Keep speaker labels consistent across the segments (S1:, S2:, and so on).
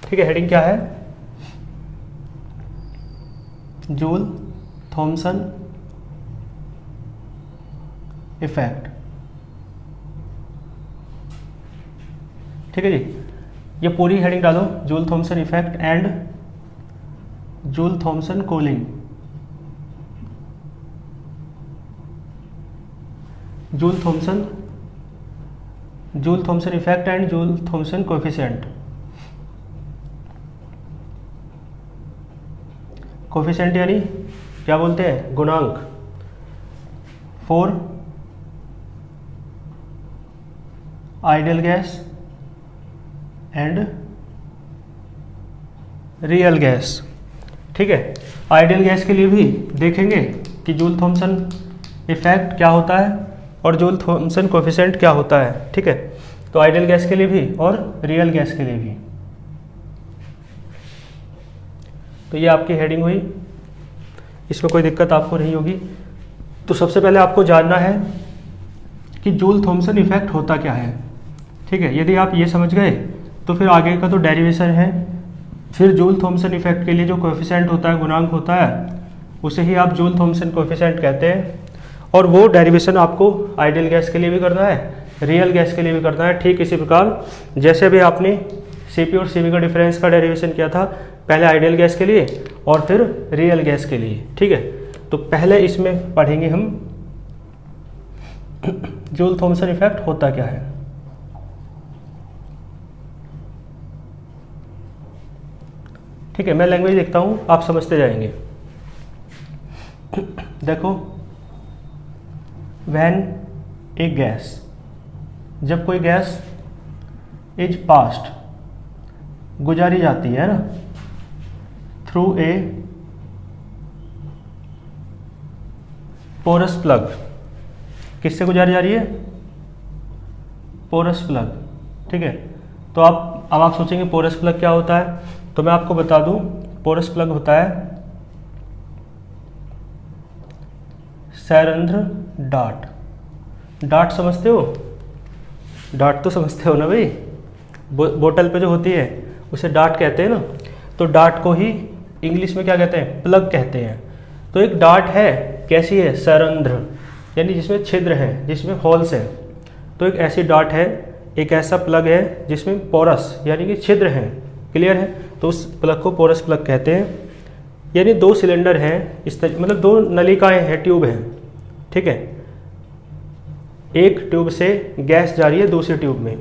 S1: ठीक है, हेडिंग क्या है? Joule Thomson effect. ठीक है जी, ये पूरी हेडिंग डालो, Joule Thomson effect and Joule Thomson cooling. Joule Thomson effect and Joule Thomson coefficient. Coefficient यानी क्या बोलते हैं? गुणांक। For ideal gas and real gas. ठीक है, आइडियल गैस के लिए भी देखेंगे कि जूल थॉमसन इफेक्ट क्या होता है और जूल थॉमसन कोएफिशिएंट क्या होता है। ठीक है, तो आइडियल गैस के लिए भी और रियल गैस के लिए भी। तो ये आपकी हेडिंग हुई, इसमें कोई दिक्कत आपको नहीं होगी। तो सबसे पहले आपको जानना है कि जूल थॉमसन इफेक्ट होता क्या है। ठीक है, यदि आप ये समझ गए तो फिर आगे का तो डेरिवेशन है। फिर जूल थॉमसन इफेक्ट के लिए जो कोएफिशिएंट होता है, गुणांक होता है, उसे ही आप जूल थॉमसन कोएफिशिएंट कहते हैं। और वो डेरिवेशन आपको आइडियल गैस के लिए भी करना है, रियल गैस के लिए भी करना है। ठीक इसी प्रकार जैसे भी आपने सीपी और सीवी का डिफरेंस का डेरिवेशन किया था, पहले आइडियल गैस के लिए और फिर रियल गैस के लिए। ठीक है, तो पहले इसमें पढ़ेंगे हम जूल थॉमसन इफेक्ट होता क्या है। ठीक है, मैं लैंग्वेज लिखता हूं, आप समझते जाएंगे। देखो, व्हेन ए गैस, जब कोई गैस इज पास्ट, गुजारी जाती है ना, थ्रू ए पोरस प्लग। किससे गुजारी जा रही है? Porous plug. ठीक है, तो अब आप सोचेंगे पोरस प्लग क्या होता है, तो मैं आपको बता दूं, पोरस प्लग होता है सैरंध्र डाट। डाट समझते हो? डाट तो समझते हो ना भाई, बोतल पे जो होती है उसे डाट कहते हैं ना। तो डाट को ही इंग्लिश में क्या कहते हैं? प्लग कहते हैं। तो एक डाट है, कैसी है? सैरंध्र, यानी जिसमें छिद्र हैं, जिसमें होल्स हैं। तो एक ऐसी डाट है, एक ऐसा प्लग है जिसमें पोरस यानी कि छिद्र हैं। क्लियर है? तो उस प्लग को पोरस प्लग कहते हैं। यानी दो सिलेंडर हैं, इस मतलब दो नलिकाएं हैं, ट्यूब हैं। ठीक है, एक ट्यूब से गैस जा रही है दूसरी ट्यूब में,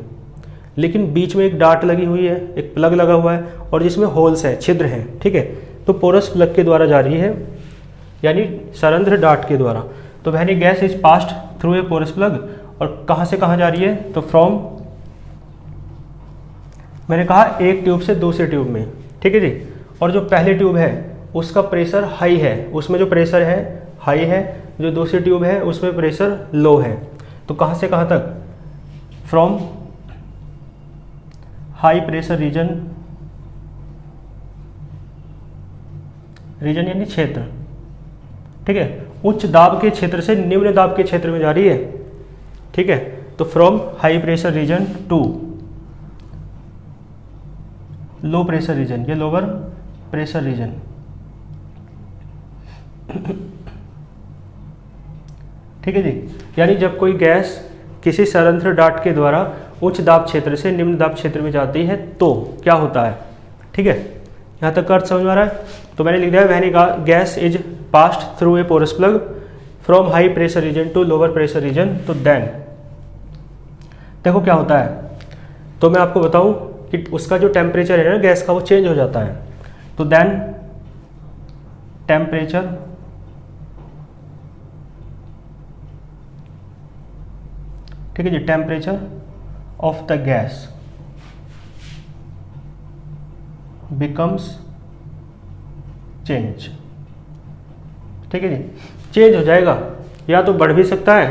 S1: लेकिन बीच में एक डाट लगी हुई है, एक प्लग लगा हुआ है और जिसमें होल्स हैं, छिद्र हैं। ठीक है, तो पोरस प्लग के द्वारा जा रही है, यानी सैरंध्र डाट के द्वारा। तो वह gas is passed through a porous plug, और कहाँ से कहाँ जा रही है? तो फ्रॉम, मैंने कहा एक ट्यूब से दूसरे ट्यूब में। ठीक है जी, और जो पहली ट्यूब है उसका प्रेशर हाई है, उसमें जो प्रेशर है हाई है, जो दूसरी ट्यूब है उसमें प्रेशर लो है। तो कहाँ से कहाँ तक? From high pressure region, region यानी क्षेत्र। ठीक है, उच्च दाब के क्षेत्र से निम्न दाब के क्षेत्र में जा रही है। ठीक है, तो from high pressure region to low pressure region, ये लोअर प्रेशर रीजन। ठीक है जी, यानी जब कोई गैस किसी सैरंध्र डाट के द्वारा उच्च दाब क्षेत्र से निम्न दाब क्षेत्र में जाती है तो क्या होता है। ठीक है, यहाँ तक अर्थ समझ में आ रहा है? तो मैंने लिख दिया when gas is passed through a porous plug from high pressure region to lower pressure region, तो देन देखो क्या होता है। तो मैं आपको बताऊं कि उसका जो टेम्परेचर है ना गैस का, वो चेंज हो जाता है। तो देन टेम्परेचर ठीक है जी, temperature of the gas becomes change. ठीक है जी, चेंज हो जाएगा, या तो बढ़ भी सकता है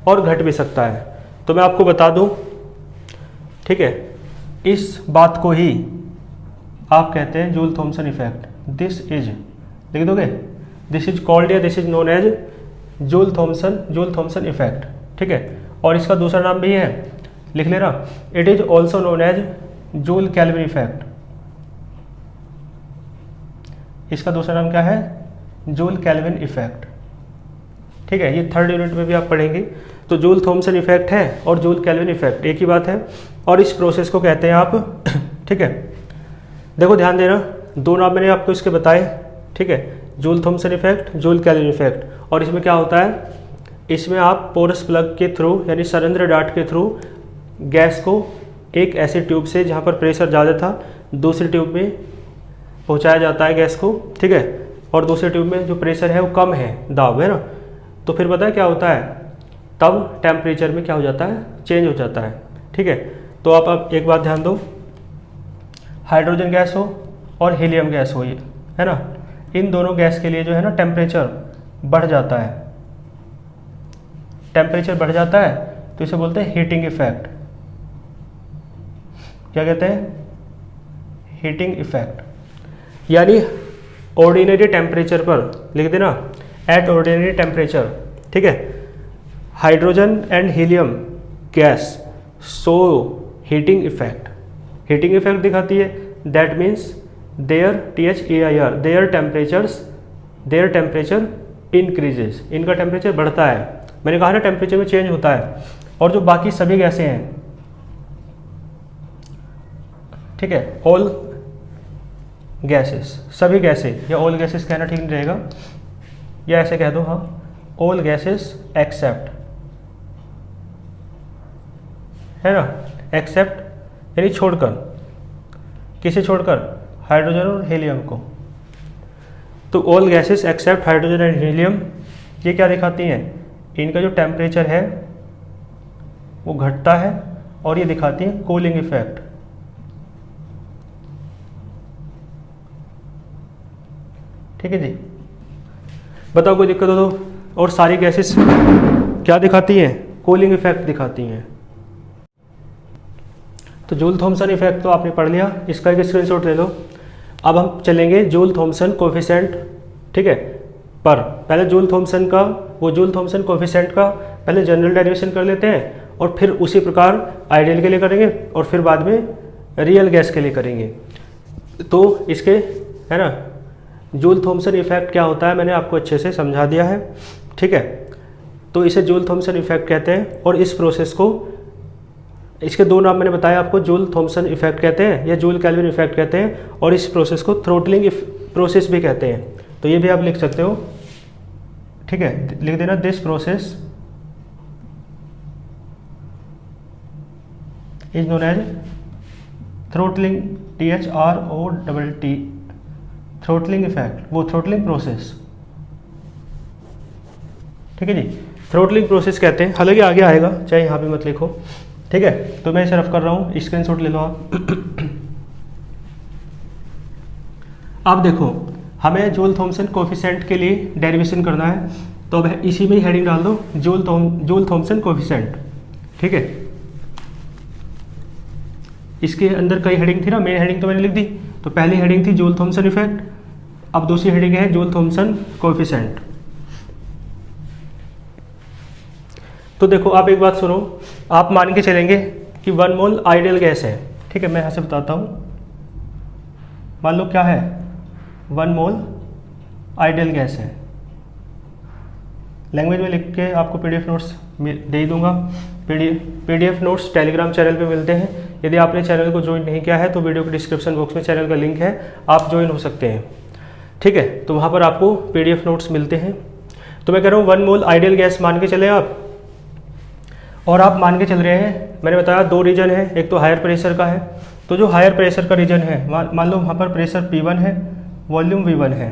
S1: और घट भी सकता है। तो मैं आपको बता दूं, ठीक है, इस बात को ही आप कहते हैं Joule Thomson effect. This is, लिख दोगे, दिस इज कॉल्ड या this is known as Joule Thomson effect. ठीक है, और इसका दूसरा नाम भी है, लिख लेना, it is also known as Joule Kelvin effect. इसका दूसरा नाम क्या है, जूल केल्विन इफेक्ट। ठीक है, ये 3rd यूनिट में भी आप पढ़ेंगे। तो जूल थॉमसन इफेक्ट है और जूल केल्विन इफेक्ट एक ही बात है, और इस प्रोसेस को कहते हैं आप ठीक है, देखो ध्यान देना, दो नाम मैंने आपको इसके बताए। ठीक है, Joule Thomson effect, Joule Kelvin effect. और इसमें क्या होता है, इसमें आप पोरस प्लग के थ्रू यानी सरंध्र डार्ट के थ्रू गैस को एक ऐसे ट्यूब से जहाँ पर प्रेशर ज़्यादा था दूसरी ट्यूब में पहुँचाया जाता है गैस को। ठीक है, और दूसरे ट्यूब में जो प्रेशर है वो कम है, दाब है ना, तो फिर पता है क्या होता है, तब टेम्परेचर में क्या हो जाता है, चेंज हो जाता है। ठीक है, तो आप अब एक बात ध्यान दो, हाइड्रोजन गैस हो और हीलियम गैस हो, ये है ना, इन दोनों गैस के लिए जो है ना टेम्परेचर बढ़ जाता है। टेम्परेचर बढ़ जाता है तो इसे बोलते हैं हीटिंग इफेक्ट। क्या कहते हैं, हीटिंग इफेक्ट। यानी ऑर्डिनरी टेम्परेचर पर लिख देना, एट ऑर्डिनरी टेम्परेचर। ठीक है, hydrogen and helium gas show heating effect. Heating effect दिखाती है, that means their THEIR their temperature increases, इनका टेम्परेचर बढ़ता है। मैंने कहा ना टेम्परेचर में चेंज होता है। और जो बाकी सभी गैसें हैं, ठीक है, ऑल गैसेस, सभी गैसें, या ऑल गैसेस कहना ठीक नहीं रहेगा, या ऐसे कह दो, हाँ, ऑल गैसेस एक्सेप्ट, है ना, एक्सेप्ट यानी छोड़कर, किसे छोड़कर, हाइड्रोजन और हीलियम को। तो all gases except hydrogen and helium, ये क्या दिखाती हैं, इनका जो टेम्परेचर है वो घटता है, और ये दिखाती है कूलिंग इफेक्ट। ठीक है जी, बताओ कोई दिक्कत हो तो। और सारी गैसेस क्या दिखाती हैं, कूलिंग इफेक्ट दिखाती हैं। तो जूल थॉमसन इफेक्ट तो आपने पढ़ लिया, इसका एक स्क्रीनशॉट ले लो। अब हम चलेंगे जूल थॉमसन कोफिशिएंट। ठीक है, पर पहले जूल थॉमसन का, वो जूल थॉमसन कोफिशिएंट का पहले जनरल डेरिवेशन कर लेते हैं, और फिर उसी प्रकार आइडियल के लिए करेंगे, और फिर बाद में रियल गैस के लिए करेंगे। तो इसके, है ना, जूल थॉमसन इफेक्ट क्या होता है मैंने आपको अच्छे से समझा दिया है। ठीक है, तो इसे जूल थॉमसन इफेक्ट कहते हैं, और इस प्रोसेस को, इसके दो नाम मैंने बताया आपको, जूल थॉमसन इफेक्ट कहते हैं या जूल केल्विन इफेक्ट कहते हैं, और इस प्रोसेस को थ्रोटलिंग प्रोसेस भी कहते हैं। तो ये भी आप लिख सकते हो। ठीक है, लिख देना, this process is known as throttling, THROTT, throttling effect, वो थ्रोटलिंग प्रोसेस। ठीक है जी, थ्रोटलिंग प्रोसेस कहते हैं, हालांकि आगे आएगा, चाहे यहाँ पे मत लिखो। ठीक है, तो मैं इसे रफ कर रहा हूँ, स्क्रीनशॉट ले लो आप। अब देखो, हमें जूल थॉमसन कोफिशिएंट के लिए डेरिवेशन करना है, तो अब इसी में ही हेडिंग डाल दो, जूल थॉमसन कोफिशिएंट। ठीक है, इसके अंदर कई हेडिंग थी ना, मेन हेडिंग तो मैंने लिख दी। तो पहली हेडिंग थी जूल थॉमसन इफेक्ट, अब दूसरी हेडिंग है जूल थॉमसन कोफिशिएंट। तो देखो आप एक बात सुनो, आप मान के चलेंगे कि 1 मोल आइडियल गैस है। ठीक है, मैं यहाँ से बताता हूँ, मान लो क्या है, 1 मोल आइडियल गैस है। लैंग्वेज में लिख के आपको PDF नोट्स दे ही दूंगा। PDF नोट्स टेलीग्राम चैनल पे मिलते हैं। यदि आपने चैनल को ज्वाइन नहीं किया है तो वीडियो के डिस्क्रिप्शन बॉक्स में चैनल का लिंक है, आप ज्वाइन हो सकते हैं। ठीक है, तो वहाँ पर आपको PDF नोट्स मिलते हैं। तो मैं कह रहा हूँ 1 मोल आइडियल गैस मान के चले आप, और आप मान के चल रहे हैं, मैंने बताया 2 रीजन है, एक तो हायर प्रेशर का है। तो जो हायर प्रेशर का रीजन है, मान लो वहाँ पर प्रेशर P1 है, वॉल्यूम V1 है,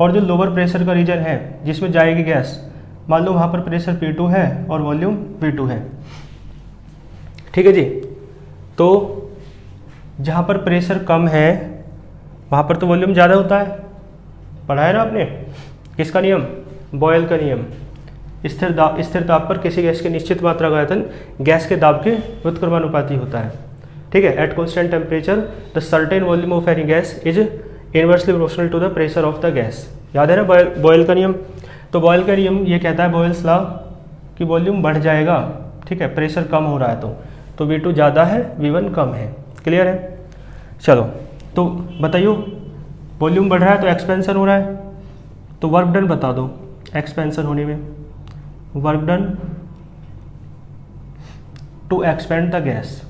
S1: और जो लोअर प्रेशर का रीजन है जिसमें जाएगी गैस, मान लो वहाँ पर प्रेशर P2 है और वॉल्यूम V2 है। ठीक है जी, तो जहाँ पर प्रेशर कम है वहाँ पर तो वॉल्यूम ज़्यादा होता है, पढ़ा है ना आपने, किसका नियम, बॉयल का नियम। स्थिर दाब पर किसी गैस की निश्चित मात्रा का आयतन गैस के दाब के व्युत्क्रमानुपाती होता है। ठीक है, at constant temperature the certain volume of any gas is inversely proportional to the pressure of the gas. याद है ना बॉयल का नियम। तो बॉयल का नियम ये कहता है, बॉयल्स लॉ, कि वॉल्यूम बढ़ जाएगा, ठीक है, प्रेशर कम हो रहा है तो V2 ज़्यादा है, V1 कम है। क्लियर है? चलो तो बताइए वॉल्यूम बढ़ रहा है तो एक्सपेंशन हो रहा है, तो वर्क डन बता दो एक्सपेंशन होने में, work done to expand the gas,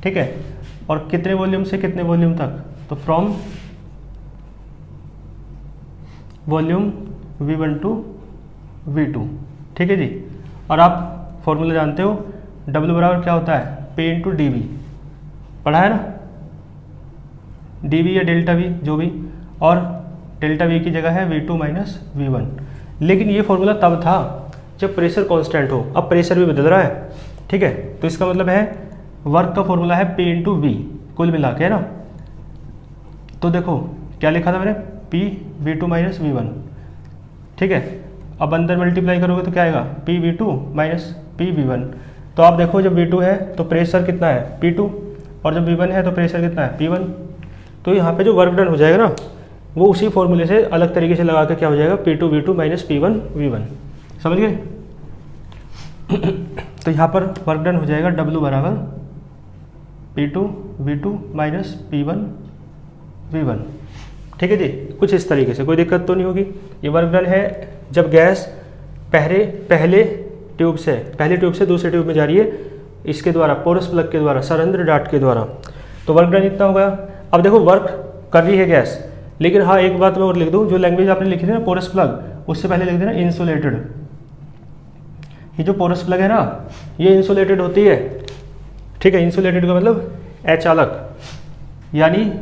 S1: ठीक है। और कितने वॉल्यूम से कितने वॉल्यूम तक, तो from volume V1 to V2, ठीक है जी। और आप फॉर्मूला जानते हो W बराबर क्या होता है, P इंटू डी वी, पढ़ा है ना, डी वी या डेल्टा वी जो भी, और डेल्टा वी की जगह है V2 माइनस V1। लेकिन ये फॉर्मूला तब था जब प्रेशर कांस्टेंट हो, अब प्रेशर भी बदल रहा है, ठीक है। तो इसका मतलब है वर्क का फॉर्मूला है P इंटू वी कुल मिला के, है ना। तो देखो क्या लिखा था मैंने, P V2 माइनस V1, ठीक है। अब अंदर मल्टीप्लाई करोगे तो क्या आएगा, P V2 minus P V1। तो आप देखो जब V2 है तो प्रेशर कितना है P2, और जब V1 है तो प्रेशर कितना है P1। तो यहाँ पे जो वर्क डन हो जाएगा ना वो उसी फॉर्मूले से अलग तरीके से लगा के क्या हो जाएगा, P2 V2 minus P1 V1, समझ गए। तो यहाँ पर वर्क डन हो जाएगा W बराबर P2 V2 minus P1 V1, ठीक है जी। कुछ इस तरीके से, कोई दिक्कत तो नहीं होगी। ये वर्क डन है जब गैस पहले ट्यूब से दूसरे ट्यूब में जा रही है, इसके द्वारा पोरस प्लग के द्वारा, सरंध्र डाट के द्वारा, तो वर्क डन इतना होगा। अब देखो वर्क कर रही है गैस, लेकिन हाँ एक बात मैं और लिख दूँ, जो लैंग्वेज आपने लिखी थी ना पोरस प्लग, उससे पहले लिख देना इंसुलेटेड। ये जो पोरस प्लग है ना ये इंसुलेटेड होती है, ठीक है। इंसुलेटेड का मतलब अचालक, यानी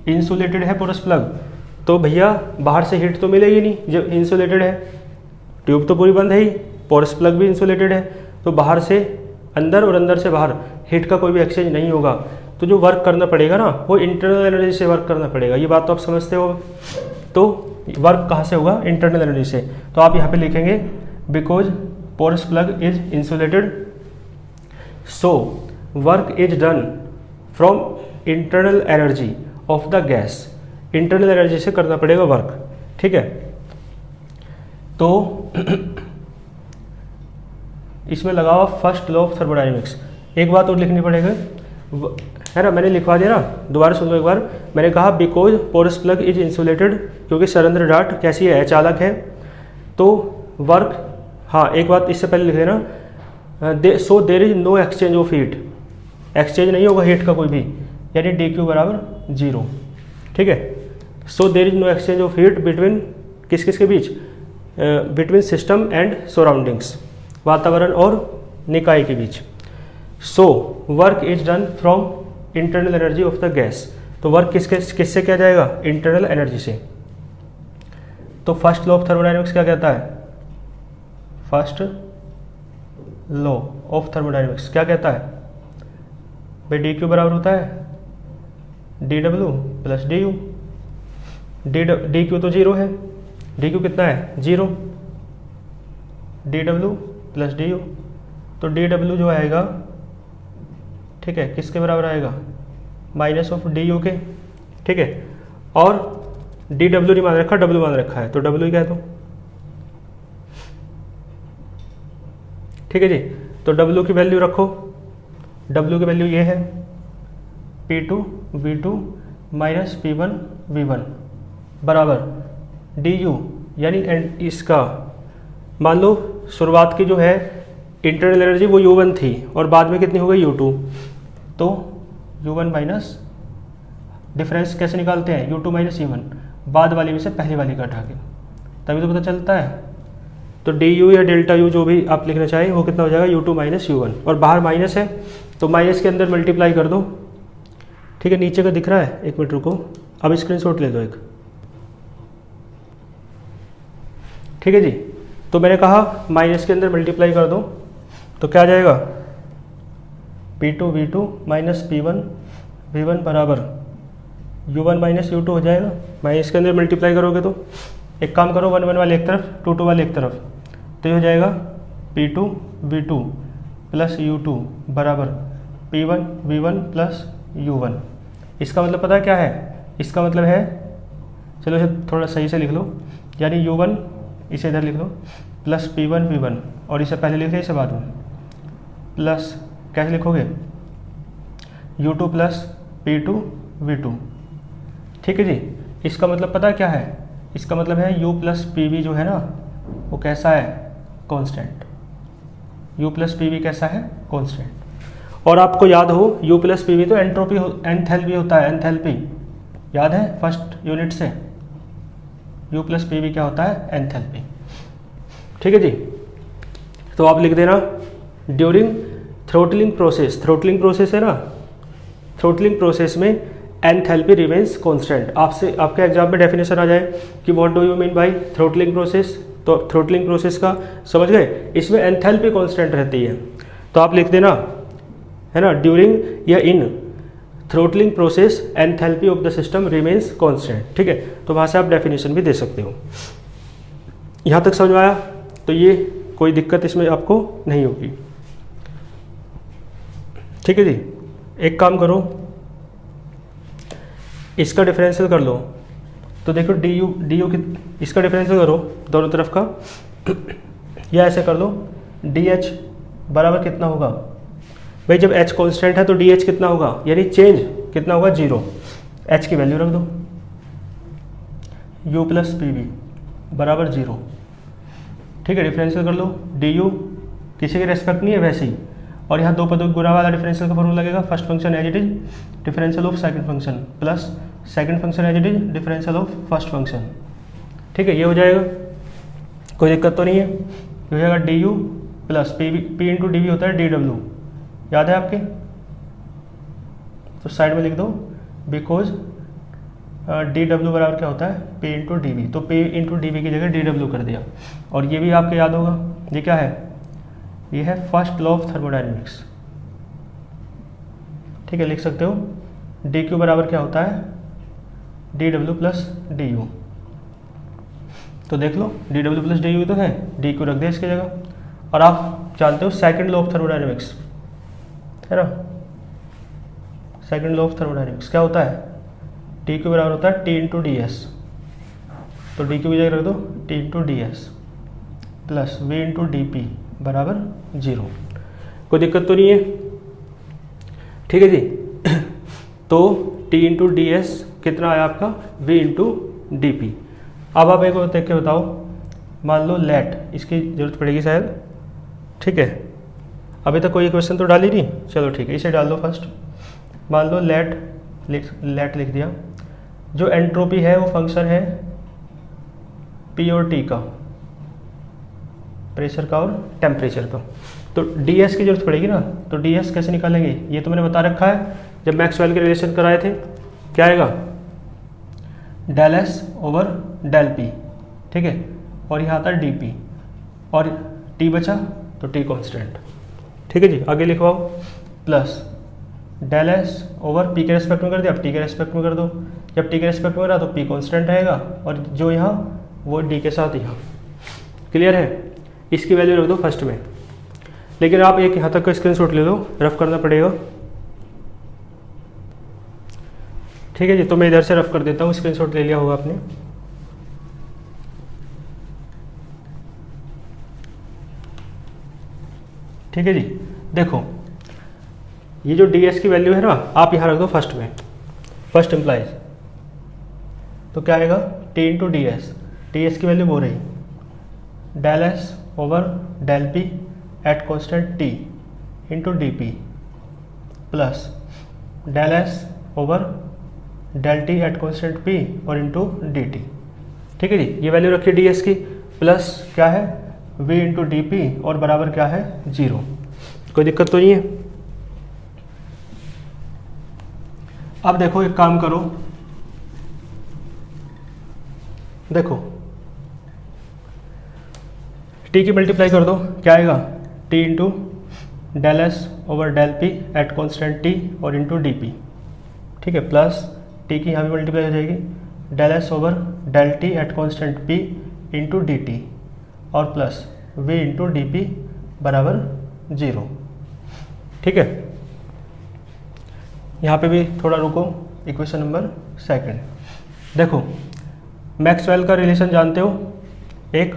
S1: इंसुलेटेड है पोरस प्लग, तो भैया बाहर से हीट तो मिलेगी नहीं जब इंसुलेटेड है, ट्यूब तो पूरी बंद है ही, पोरस प्लग भी इंसुलेटेड है, तो बाहर से अंदर और अंदर से बाहर हीट का कोई भी एक्सचेंज नहीं होगा। तो जो वर्क करना पड़ेगा ना वो इंटरनल एनर्जी से वर्क करना पड़ेगा, ये बात तो आप समझते हो। तो वर्क कहाँ से होगा, इंटरनल एनर्जी से। तो आप यहाँ पे लिखेंगे because porous plug is insulated, so work is done from internal energy of the gas, internal energy से करना पड़ेगा वर्क, ठीक है। तो इसमें लगा हुआ फर्स्ट लॉ ऑफ थर्मोडायनेमिक्स। एक बात और लिखनी पड़ेगा, है ना, मैंने लिखवा दिया ना, दोबारा सुन लो एक बार। मैंने कहा because porous plug is insulated, क्योंकि सरंध्र डाट कैसी है, अचालक है, तो वर्क, हाँ एक बात इससे पहले लिख देना, so there is no exchange of heat, exchange नहीं होगा हीट का कोई भी, यानी डी क्यू बराबर 0, ठीक है। So there is no exchange of heat between किस किस के बीच, बिटवीन सिस्टम एंड सराउंडिंग्स, वातावरण और निकाय के बीच। So work is done from internal energy of the gas, तो वर्क किससे किया जाएगा, इंटरनल एनर्जी से। तो फर्स्ट लॉ ऑफ थर्मोडायनेमिक्स क्या कहता है, फर्स्ट लॉ ऑफ थर्मोडायनेमिक्स क्या कहता है भाई, डी क्यू बराबर होता है D W plus D you. D Q तो 0 है, डी क्यू कितना है 0, D W plus D U, तो डी डब्ल्यू जो आएगा, ठीक है, किसके बराबर आएगा, माइनस ऑफ डी यू के, ठीक है। और डी डब्ल्यू नहीं मान रखा, डब्ल्यू मान रखा है, तो डब्ल्यू ही कह दो, ठीक है जी। तो डब्ल्यू की वैल्यू रखो, डब्ल्यू की वैल्यू ये है P2 V2 minus P1 V1 बराबर du, यानी इसका मान लो शुरुआत की जो है इंटरनल एनर्जी वो U1 थी और बाद में कितनी हो गई U2, तो U1 माइनस डिफरेंस कैसे निकालते हैं, U2 माइनस U1, बाद वाली में से पहली वाली का हटा के, तभी तो पता चलता है। तो du या डेल्टा U जो भी आप लिखना चाहें वो कितना हो जाएगा, U2 माइनस U1, और बाहर माइनस है तो माइनस के अंदर मल्टीप्लाई कर दो, ठीक है। नीचे का दिख रहा है, एक मिनट रुको, अब स्क्रीनशॉट ले दो एक, ठीक है जी। तो मैंने कहा माइनस के अंदर मल्टीप्लाई कर दो, तो क्या आ जाएगा, P2 V2 minus P1 V1 बराबर U1 माइनस U2 हो जाएगा। माइनस के अंदर मल्टीप्लाई करोगे तो एक काम करो, 1 1 वाले एक तरफ, 2 2 वाले एक तरफ, तो ये हो जाएगा P2 V2 प्लस U2 बराबर P1 V1 प्लस U1। इसका मतलब पता है क्या है, इसका मतलब है, चलो इसे थोड़ा सही से लिख लो, यानी U1 इसे इधर लिख लो प्लस P1 V1, और इसे पहले लिख लिया इसे बाद में, प्लस कैसे लिखोगे U2 प्लस P2 V2। ठीक है जी, इसका मतलब पता क्या है, इसका मतलब है U प्लस PV जो है ना वो कैसा है, कांस्टेंट। U प्लस PV कैसा है, कांस्टेंट। और आपको याद हो U प्लस PV तो एंट्रोपी एंथैल्पी होता है, एंथैल्पी याद है फर्स्ट यूनिट से। U प्लस PV क्या होता है, एंथैल्पी। ठीक है जी, तो आप लिख देना during throttling process, throttling process है ना, थ्रोटलिंग प्रोसेस में एंथैल्पी रिमेन्स कांस्टेंट। आपसे आपके एग्जाम में डेफिनेशन आ जाए कि what do you mean by throttling process, तो थ्रोटलिंग प्रोसेस का समझ गए, इसमें एंथैल्पी कांस्टेंट रहती है। तो आप लिख देना है ना, ड्यूरिंग या in throttling process enthalpy of the system remains constant. ठीक है, तो वहाँ से आप डेफिनेशन भी दे सकते हो। यहाँ तक समझ में आया, तो ये कोई दिक्कत इसमें आपको नहीं होगी। ठीक है जी, एक काम करो, इसका डिफरेंशियल कर लो। तो देखो डी यू इसका डिफरेंशियल करो दोनों तरफ का, या ऐसे कर लो डी एच बराबर कितना होगा भाई, जब एच कांस्टेंट है तो डी एच कितना होगा, यानी चेंज कितना होगा, 0। एच की वैल्यू रख दो, यू प्लस पी वी बराबर 0। ठीक है, डिफरेंशियल कर लो, डी यू किसी के रेस्पेक्ट नहीं है वैसे ही, और यहाँ दो पदों गुणा वाला डिफरेंशियल का फॉर्मूला लगेगा, first function as it is differential of second function plus second function as it is differential of first function. ठीक है, ये हो जाएगा, कोई दिक्कत तो नहीं है। ये हो जाएगा d u plus p into d v होता है डी डब्ल्यू, याद है आपके, तो साइड में लिख दो बिकॉज डी डब्ल्यू बराबर क्या होता है, पी इंटू डी वी, तो पी इंटू डी वी की जगह डी डब्ल्यू कर दिया। और ये भी आपको याद होगा, ये क्या है, ये है फर्स्ट लॉ ऑफ थर्मोडायनेमिक्स। ठीक है, लिख सकते हो डी क्यू बराबर क्या होता है, D W plus D U. तो देख लो D W plus D U तो है, डी क्यू रख दिया इसकी जगह। और आप जानते हो सेकंड लॉ ऑफ थर्मोडायनेमिक्स है ना, सेकंड लॉ ऑफ थर्मोडायनेमिक्स क्या होता है, डी क्यू बराबर होता है टी इंटू डी एस, तो डी क्यू की जगह रख दो t into D s plus v into D P बराबर 0। कोई दिक्कत तो नहीं है। ठीक है जी, तो टी इंटू डी एस कितना आया आपका, वी इंटू डी पी। अब आप एक और देख के बताओ, मान लो लेट, इसकी जरूरत पड़ेगी शायद। ठीक है, अभी तक कोई क्वेश्चन तो डाल ही नहीं, चलो ठीक है, इसे डाल दो फर्स्ट। मान लो लेट लिख दिया, जो एंट्रोपी है वो फंक्शन है पी और टी का, प्रेशर का और टेम्परेचर का। तो ds की जरूरत पड़ेगी ना, तो ds कैसे निकालेंगे, ये तो मैंने बता रखा है जब मैक्सवेल के रिलेशन कराए थे। क्या आएगा, del S over del P. ठीक है, और यहाँ आता है डी पी, और t बचा तो t कांस्टेंट। ठीक है जी, आगे लिखवाओ, plus del S over p के रेस्पेक्ट में कर दिया, अब t के रेस्पेक्ट में कर दो। जब t के रेस्पेक्ट में करा तो p कांस्टेंट रहेगा, और जो यहाँ वो d के साथ यहाँ। क्लियर है, इसकी वैल्यू रख दो फर्स्ट में। लेकिन आप एक यहाँ तक का स्क्रीनशॉट ले लो, रफ करना पड़ेगा। ठीक है जी, तो मैं इधर से रफ कर देता हूँ, स्क्रीनशॉट ले लिया होगा आपने। ठीक है जी, देखो ये जो ds की वैल्यू है ना, आप यहाँ रख दो फर्स्ट में, फर्स्ट इम्प्लाइज। तो क्या आएगा, t into D s, ds की वैल्यू वो रही del S over del P at constant t into D p plus del S over del T at constant p और इंटू डी टी। ठीक है जी, ये वैल्यू रखी ds की, प्लस क्या है v इंटू डी पी, और बराबर क्या है 0। कोई दिक्कत तो नहीं है। अब देखो एक काम करो, देखो t की मल्टीप्लाई कर दो, क्या आएगा, t into del S over del P at constant t और इंटू डी पी। ठीक है, प्लस t की यहाँ भी मल्टीप्लाई हो जाएगी, del S over del T at constant p into D T, और plus v into D P बराबर 0। ठीक है, यहाँ पे भी थोड़ा रुको, इक्वेशन नंबर सेकंड देखो, मैक्सवेल का रिलेशन जानते हो, एक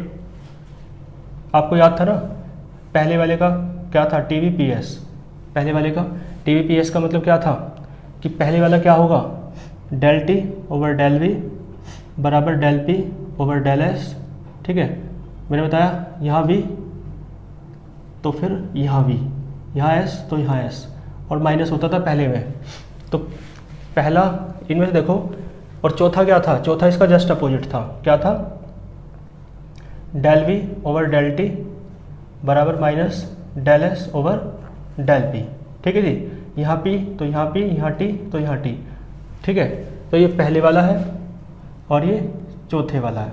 S1: आपको याद था ना, पहले वाले का क्या था, टीवीपीएस। पहले वाले का टीवीपीएस का मतलब क्या था कि पहले वाला क्या होगा, del T over del V बराबर del P over del S. ठीक है, मैंने बताया यहाँ वी तो फिर यहाँ वी, यहाँ एस तो यहाँ एस, और माइनस होता था पहले में। तो पहला इनमें से देखो, और चौथा क्या था, चौथा इसका जस्ट अपोजिट था, क्या था, del we over del T बराबर minus del S over del P. ठीक है जी, यहाँ पी तो यहाँ पी, यहाँ टी तो यहाँ टी। ठीक है, तो ये पहले वाला है और ये चौथे वाला है।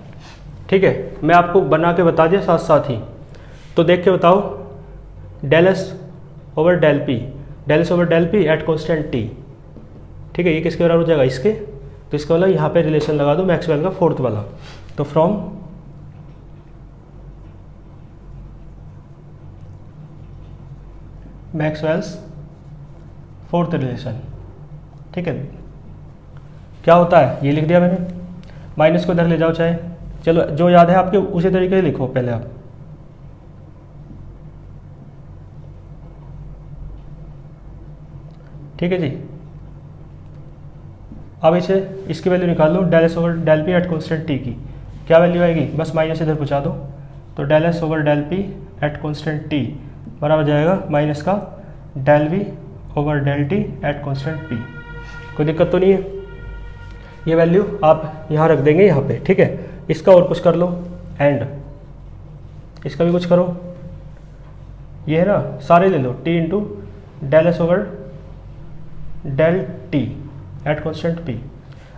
S1: ठीक है, मैं आपको बना के बता दिया साथ साथ ही, तो देख के बताओ, del S over del p, del S over del P at constant t. ठीक है, ये किसके बराबर हो जाएगा, इसके। तो इसका वाला यहाँ पे रिलेशन लगा दो मैक्सवेल का फोर्थ वाला। तो फ्रॉम मैक्सवेल्स फोर्थ रिलेशन। ठीक है, क्या होता है, ये लिख दिया मैंने, माइनस को इधर ले जाओ चाहे, चलो जो याद है आपके उसी तरीके से लिखो पहले आप। ठीक है जी, अब इसे इसकी वैल्यू निकाल लो, del S over del P at constant T की क्या वैल्यू आएगी, बस माइनस इधर पहुँचा दो। तो del S over del P at constant t बराबर जाएगा माइनस का del we over del T at constant p. कोई दिक्कत तो नहीं है, ये वैल्यू आप यहाँ रख देंगे यहाँ पे। ठीक है, इसका और कुछ कर लो, एंड इसका भी कुछ करो, ये है ना, सारे ले लो, T into del S over del T at constant P.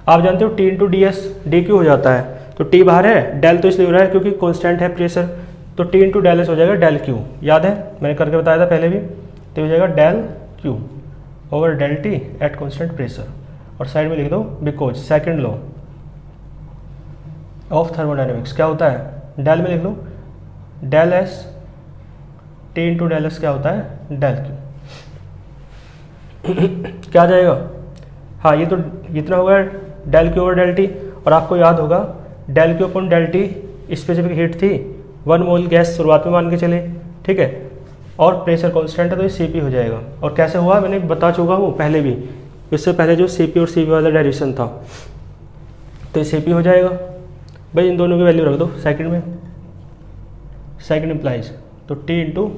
S1: आप जानते हो T into D S D Q हो जाता है, तो टी बाहर है, डेल तो इसलिए हो रहा है क्योंकि कॉन्स्टेंट है प्रेशर, तो टी इंटू डेल एस हो जाएगा डेल क्यू, याद है मैंने करके बताया था पहले भी, तो हो जाएगा del Q over del T at constant pressure. और साइड में लिख दो because second law of thermodynamics क्या होता है, डेल में लिख लो del S T into del S क्या होता है, डेल क्यू। क्या आ जाएगा, हाँ ये तो इतना होगा del Q over del t, और आपको याद होगा del q upon del t specific heat थी 1 मोल गैस शुरुआत में मान के चले। ठीक है, और प्रेशर कांस्टेंट है तो ये सीपी हो जाएगा। और कैसे हुआ मैंने बता चुका हूँ पहले भी, इससे पहले जो सीपी और सीपी वाला डेरिवेशन था, तो ये सीपी हो जाएगा। भाई इन दोनों की वैल्यू रख दो सेकंड में, सेकंड इम्प्लाइज तो टी इंटू,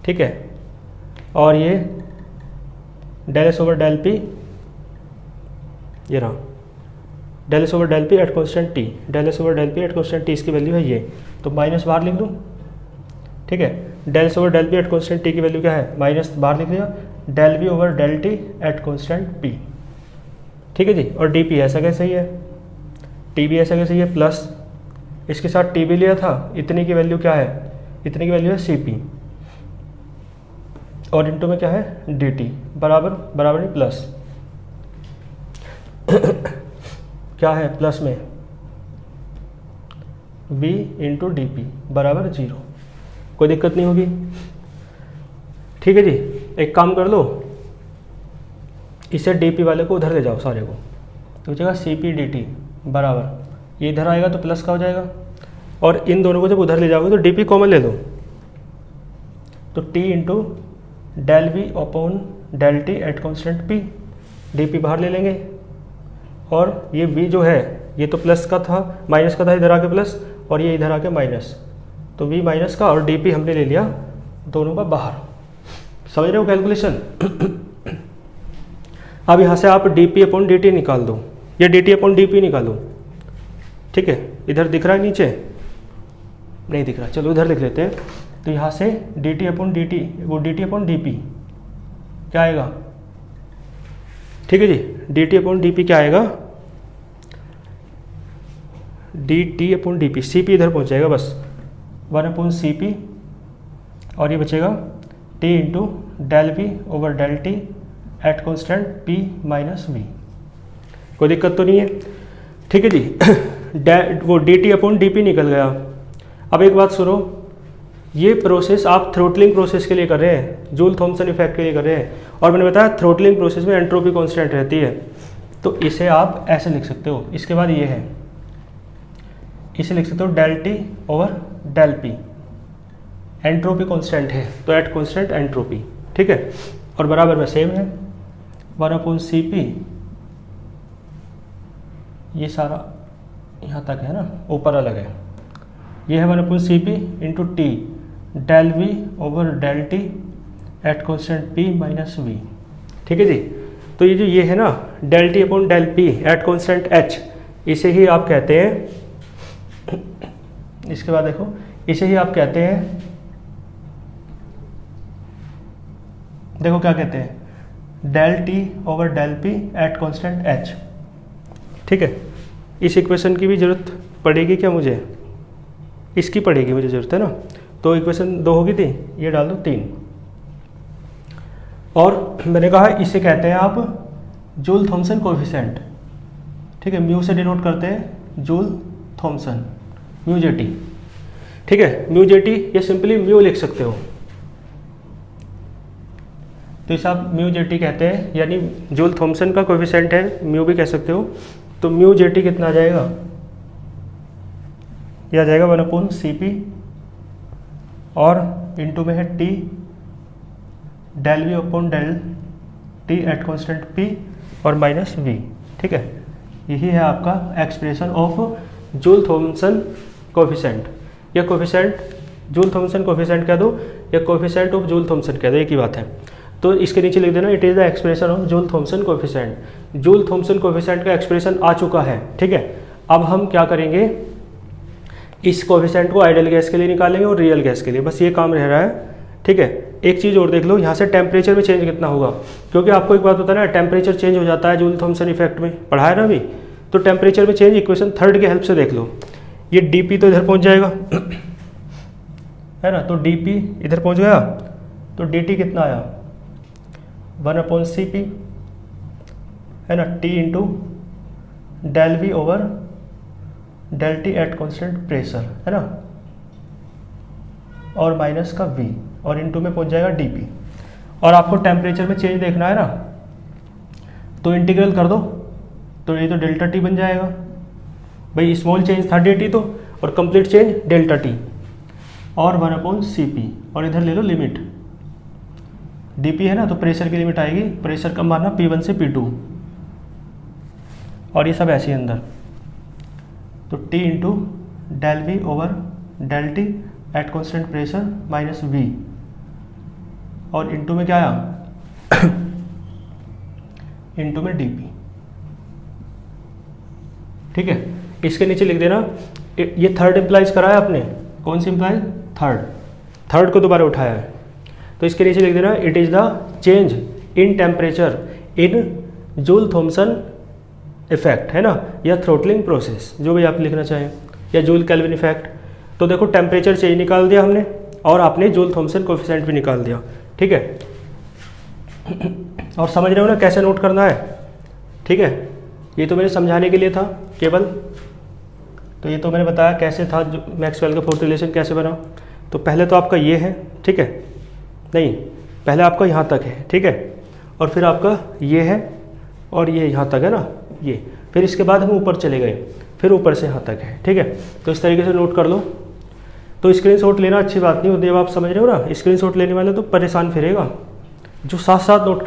S1: ठीक है, और ये del S over del p, ये रहा del S over del P at constant t, del S over del P at constant t इसकी वैल्यू है ये, तो माइनस बाहर लिख दूँ। ठीक है, del S over del P at constant T की वैल्यू क्या है, माइनस बाहर लिख दिया, del we over del T at constant P. ठीक है जी, और डी पी ऐसा कैसे ही है, टी भी ऐसा कैसे ही है, प्लस इसके साथ टी भी लिया था, इतने की वैल्यू क्या है, इतने की वैल्यू है सी पी, और इंटू में क्या है डी टी, बराबर बराबर नहीं प्लस क्या है प्लस में v इंटू डी पी बराबर 0। कोई दिक्कत नहीं होगी। ठीक है जी, एक काम कर लो, इसे डी पी वाले को उधर ले जाओ सारे को, तो हो जाएगा सी पी डी टी बराबर, ये इधर आएगा तो प्लस का हो जाएगा, और इन दोनों को जब उधर ले जाओगे तो डी पी कॉमन ले लो, तो t into del we upon del T at constant p, d p बाहर ले लेंगे, और ये v जो है ये तो प्लस का था, माइनस का था, इधर आके प्लस, और ये इधर आके माइनस, तो v माइनस का, और डी पी हमने ले लिया दोनों का बाहर। समझ रहे हो कैलकुलेशन। अब यहाँ से आप D P upon D T निकाल दो, या D T upon D P निकालो। ठीक है, इधर दिख रहा है नीचे, नहीं दिख रहा, चलो इधर लिख लेते हैं। तो यहाँ से D T upon D T, वो D T upon D P क्या आएगा, ठीक है जी, D T upon D P क्या आएगा, D T upon D P, C P इधर पहुँच जाएगा बस, 1 अपॉन सी पी, और ये बचेगा t into del we over del T at constant P minus v. कोई दिक्कत तो नहीं है। ठीक है जी, वो D T upon D p निकल गया। अब एक बात सुनो, ये प्रोसेस आप थ्रोटलिंग प्रोसेस के लिए कर रहे हैं, जूल थॉमसन इफेक्ट के लिए कर रहे हैं, और मैंने बताया थ्रोटलिंग प्रोसेस में एंट्रोपी कांस्टेंट रहती है, तो इसे आप ऐसे लिख सकते हो। इसके बाद ये है, इसे लिख सकते हो del T over del p, entropy constant है तो एट कांस्टेंट एंट्रोपी। ठीक है, और बराबर में सेम है, 1/Cp, ये सारा यहाँ तक है ना, ऊपर अलग है, ये है 1/Cp into t del we over del T at constant p minus we. ठीक है जी। तो ये जो ये है ना del t upon del P at constant h, इसे ही आप कहते हैं, इसके बाद देखो, इसे ही आप कहते हैं, देखो क्या कहते हैं, del T over del P at constant h। ठीक है, इस इक्वेशन की भी जरूरत पड़ेगी क्या मुझे, इसकी पड़ेगी मुझे जरूरत है ना। तो इक्वेशन 2 होगी थी, ये डाल दो 3। और मैंने कहा इसे कहते हैं आप जूल थॉमसन कोएफिशिएंट। ठीक है, म्यू से डिनोट करते हैं जूल थॉमसन, म्यू जे टी। ठीक है, म्यू जे टी ये सिंपली म्यू लिख सकते हो, तो इसे आप म्यू जे टी कहते हैं, यानी जूल थॉमसन का कोएफिशिएंट है, म्यू भी कह सकते हो। तो म्यू जे टी कितना आ जाएगा, यह आ जाएगा 1/Cp और इंटू में है t del we upon del T at constant p और माइनस v। ठीक है, यही है आपका expression of Joule Thomson coefficient. या कोएफिशिएंट जूल थॉमसन कोएफिशिएंट कह दो या कोएफिशिएंट ऑफ जूल थॉमसन कह दो, एक ही बात है। तो इसके नीचे लिख देना it is the expression of Joule Thomson coefficient. Joule Thomson coefficient का एक्सप्रेशन आ चुका है। ठीक है, अब हम क्या करेंगे, इस कोएफिशिएंट को आइडियल गैस के लिए निकालेंगे और रियल गैस के लिए, बस ये काम रह रहा है। ठीक है, एक चीज़ और देख लो, यहाँ से टेम्परेचर में चेंज कितना होगा, क्योंकि आपको एक बात पता है ना, टेम्परेचर चेंज हो जाता है जूल थॉमसन इफेक्ट में, पढ़ा है ना अभी। तो टेम्परेचर में चेंज इक्वेशन 3 की हेल्प से देख लो, ये dp तो इधर पहुँच जाएगा है ना, तो dp इधर पहुँच गया, तो dt कितना आया 1/Cp है ना, t into del we over del T at constant pressure है ना, और माइनस का v और इंटू में पहुंच जाएगा dp। और आपको टेम्परेचर में चेंज देखना है ना, तो इंटीग्रल कर दो, तो ये तो डेल्टा टी बन जाएगा भाई, स्मॉल चेंज था dt तो, और कंप्लीट चेंज डेल्टा टी और 1/Cp, और इधर ले लो लिमिट, dp है ना, तो प्रेशर की लिमिट आएगी, प्रेशर कम मारना P1 से P2, और ये सब ऐसे ही अंदर, तो T into del we over del T at constant pressure minus v, और इंटू में क्या आया इंटू में dp। ठीक है, इसके नीचे लिख देना, ये थर्ड इम्प्लाइज करा है आपने, कौन सी इम्प्लाइज, थर्ड को दोबारा उठाया है, तो इसके नीचे लिख देना it is the change in temperature in Joule Thomson effect है ना, या थ्रोटलिंग प्रोसेस, जो भी आप लिखना चाहें, या जूल केल्विन इफेक्ट। तो देखो टेम्परेचर चेंज निकाल दिया हमने, और आपने जूल थॉमसन कोएफिशिएंट भी निकाल दिया। ठीक है, और समझ रहे हो ना कैसे नोट करना है। ठीक है, ये तो मैंने समझाने के लिए था केवल, तो ये तो मैंने बताया कैसे था, मैक्सवेल का फोर्थ रिलेशन कैसे बना। तो पहले तो आपका ये है, ठीक है, नहीं पहले आपका यहाँ तक है, ठीक है, और फिर आपका ये है, और ये यहाँ तक है ना ये, फिर इसके बाद हम ऊपर चले गए, फिर ऊपर से यहाँ तक है। ठीक है, तो इस तरीके से नोट कर लो। तो स्क्रीनशॉट लेना अच्छी बात नहीं होती, जब आप समझ रहे हो ना, स्क्रीनशॉट लेने वाले तो परेशान फिरेगा, जो साथ साथ नोट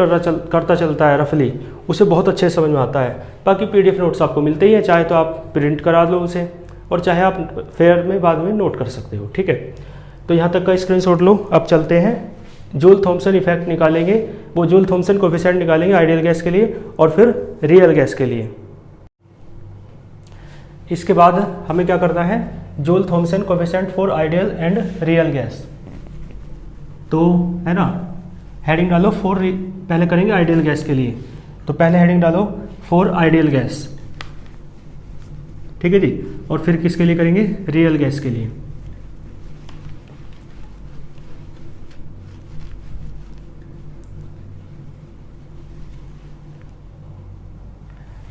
S1: करता चलता है रफली, उसे बहुत अच्छे समझ में आता है। बाकी PDF नोट्स आपको मिलते ही हैं, चाहे तो आप प्रिंट करा लो उसे, और चाहे आप फेयर में बाद में नोट कर सकते हो। ठीक है, तो यहाँ तक का स्क्रीनशॉट लो। अब चलते हैं जूल थॉमसन इफेक्ट निकालेंगे, वो जूल थॉमसन कोएफिशिएंट निकालेंगे आइडियल गैस के लिए और फिर रियल गैस के लिए। इसके बाद हमें क्या करना है, Joule Thomson coefficient for ideal and real gas. तो है ना, हेडिंग डालो फॉर, पहले करेंगे आइडियल गैस के लिए, तो पहले हेडिंग डालो फॉर आइडियल गैस। ठीक है जी, और फिर किसके लिए करेंगे, रियल गैस के लिए।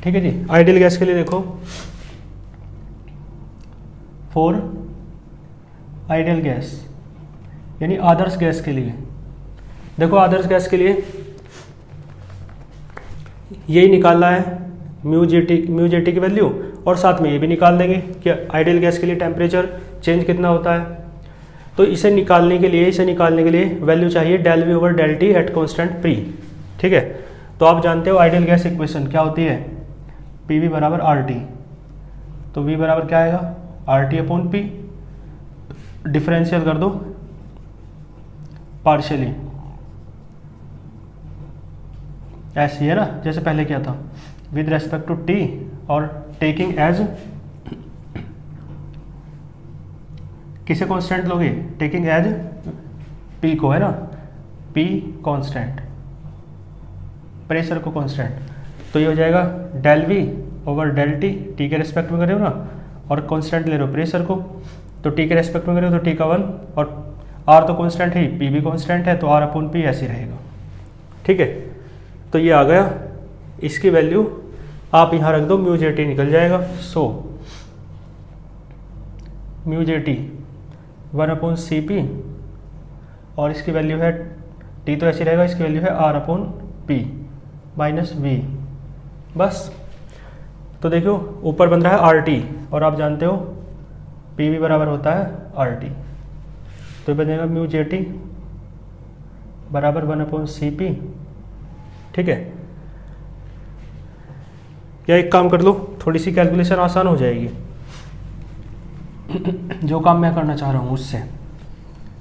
S1: ठीक है जी, आइडियल गैस के लिए देखो, फॉर आइडियल गैस यानी आदर्श गैस के लिए। देखो आदर्श गैस के लिए यही निकालना है, म्यू जे टी की वैल्यू, और साथ में ये भी निकाल देंगे कि आइडियल गैस के लिए टेम्परेचर चेंज कितना होता है। तो इसे निकालने के लिए वैल्यू चाहिए del we over del T at constant p। ठीक है, तो आप जानते हो आइडियल गैस इक्वेशन क्या होती है, PV बराबर RT। तो V बराबर क्या आएगा, RT अपॉन P, डिफरेंशियल कर दो पार्शियली, ऐसे ही है ना जैसे पहले किया था, विद रेस्पेक्ट टू T और टेकिंग एज, किसे कांस्टेंट लोगे, टेकिंग एज P को, है ना, P कांस्टेंट, प्रेशर को कांस्टेंट। तो ये हो जाएगा del V over del T के रेस्पेक्ट में कर रहे हो ना, और कांस्टेंट ले रहे हो प्रेशर को, तो T के रेस्पेक्ट में कर रहे हो तो T का 1, और R तो कांस्टेंट है, P भी कांस्टेंट है, तो R अपॉन P ऐसे रहेगा। ठीक है, तो ये आ गया, इसकी वैल्यू आप यहाँ रख दो, म्यू JT निकल जाएगा। So mu JT 1 upon CP, और इसकी वैल्यू है T तो ऐसे रहेगा, इसकी वैल्यू है R upon P minus V, बस। तो देखो ऊपर बन रहा है RT, और आप जानते हो PV बराबर होता है RT, तो बनेगा म्यू JT बराबर 1 अपॉन CP। ठीक है, या एक काम कर लो, थोड़ी सी कैलकुलेशन आसान हो जाएगी जो काम मैं करना चाह रहा हूँ उससे,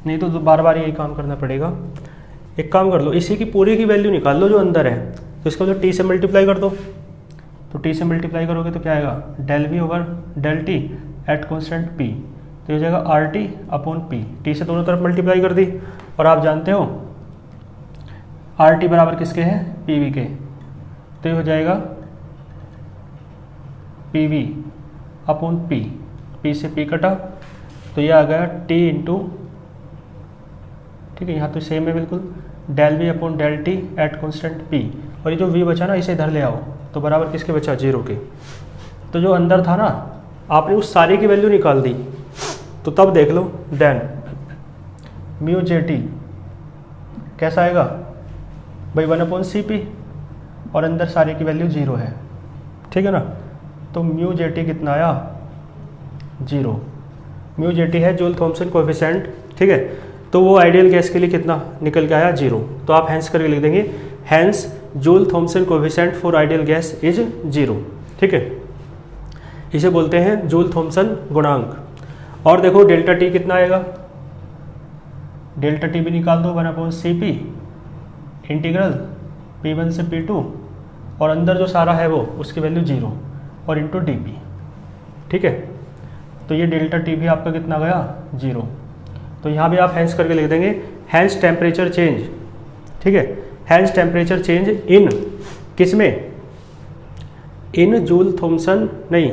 S1: नहीं तो बार बार यही काम करना पड़ेगा। एक काम कर लो, इसी की पूरी की वैल्यू निकाल लो जो अंदर है, तो इसको जो T से मल्टीप्लाई कर दो, तो T से मल्टीप्लाई करोगे तो क्या आएगा, del V over del T at constant P, तो ये हो जाएगा RT अपॉन P। T से दोनों तरफ मल्टीप्लाई कर दी, और आप जानते हो RT बराबर किसके हैं, PV के, तो ये हो जाएगा PV अपॉन P, P से P कटा, तो ये आ गया T इंटू, ठीक है यहाँ तो सेम है बिल्कुल, del V upon del T at constant P, और ये जो V बचा ना इसे इधर ले आओ, तो बराबर किसके बचा, 0 के। तो जो अंदर था ना, आपने उस सारे की वैल्यू निकाल दी, तो तब देख लो, देन म्यू JT कैसा आएगा भाई, 1 अपॉन CP, और अंदर सारे की वैल्यू 0 है, ठीक है ना, तो म्यू JT कितना आया, 0। म्यू JT है जूल थॉमसन कोएफिशिएंट, ठीक है, तो वो आइडियल गैस के लिए कितना निकल के आया, 0। तो आप हैंस करके लिख देंगे, hence Joule Thomson coefficient for ideal gas is 0। ठीक है, इसे बोलते हैं जूल थॉमसन गुणांक। और देखो डेल्टा T कितना आएगा, डेल्टा T भी निकाल दो, 1 अपॉन CP इंटीग्रल P1 से P2, और अंदर जो सारा है वो उसकी वैल्यू 0 और इंटू DP। ठीक है, तो ये डेल्टा T भी आपका कितना गया, 0। तो यहाँ भी आप हैंस करके लिख देंगे, हैंस टेम्परेचर चेंज, ठीक है, हैंस टेम्परेचर चेंज इन किस में, इन जूल थॉमसन नहीं,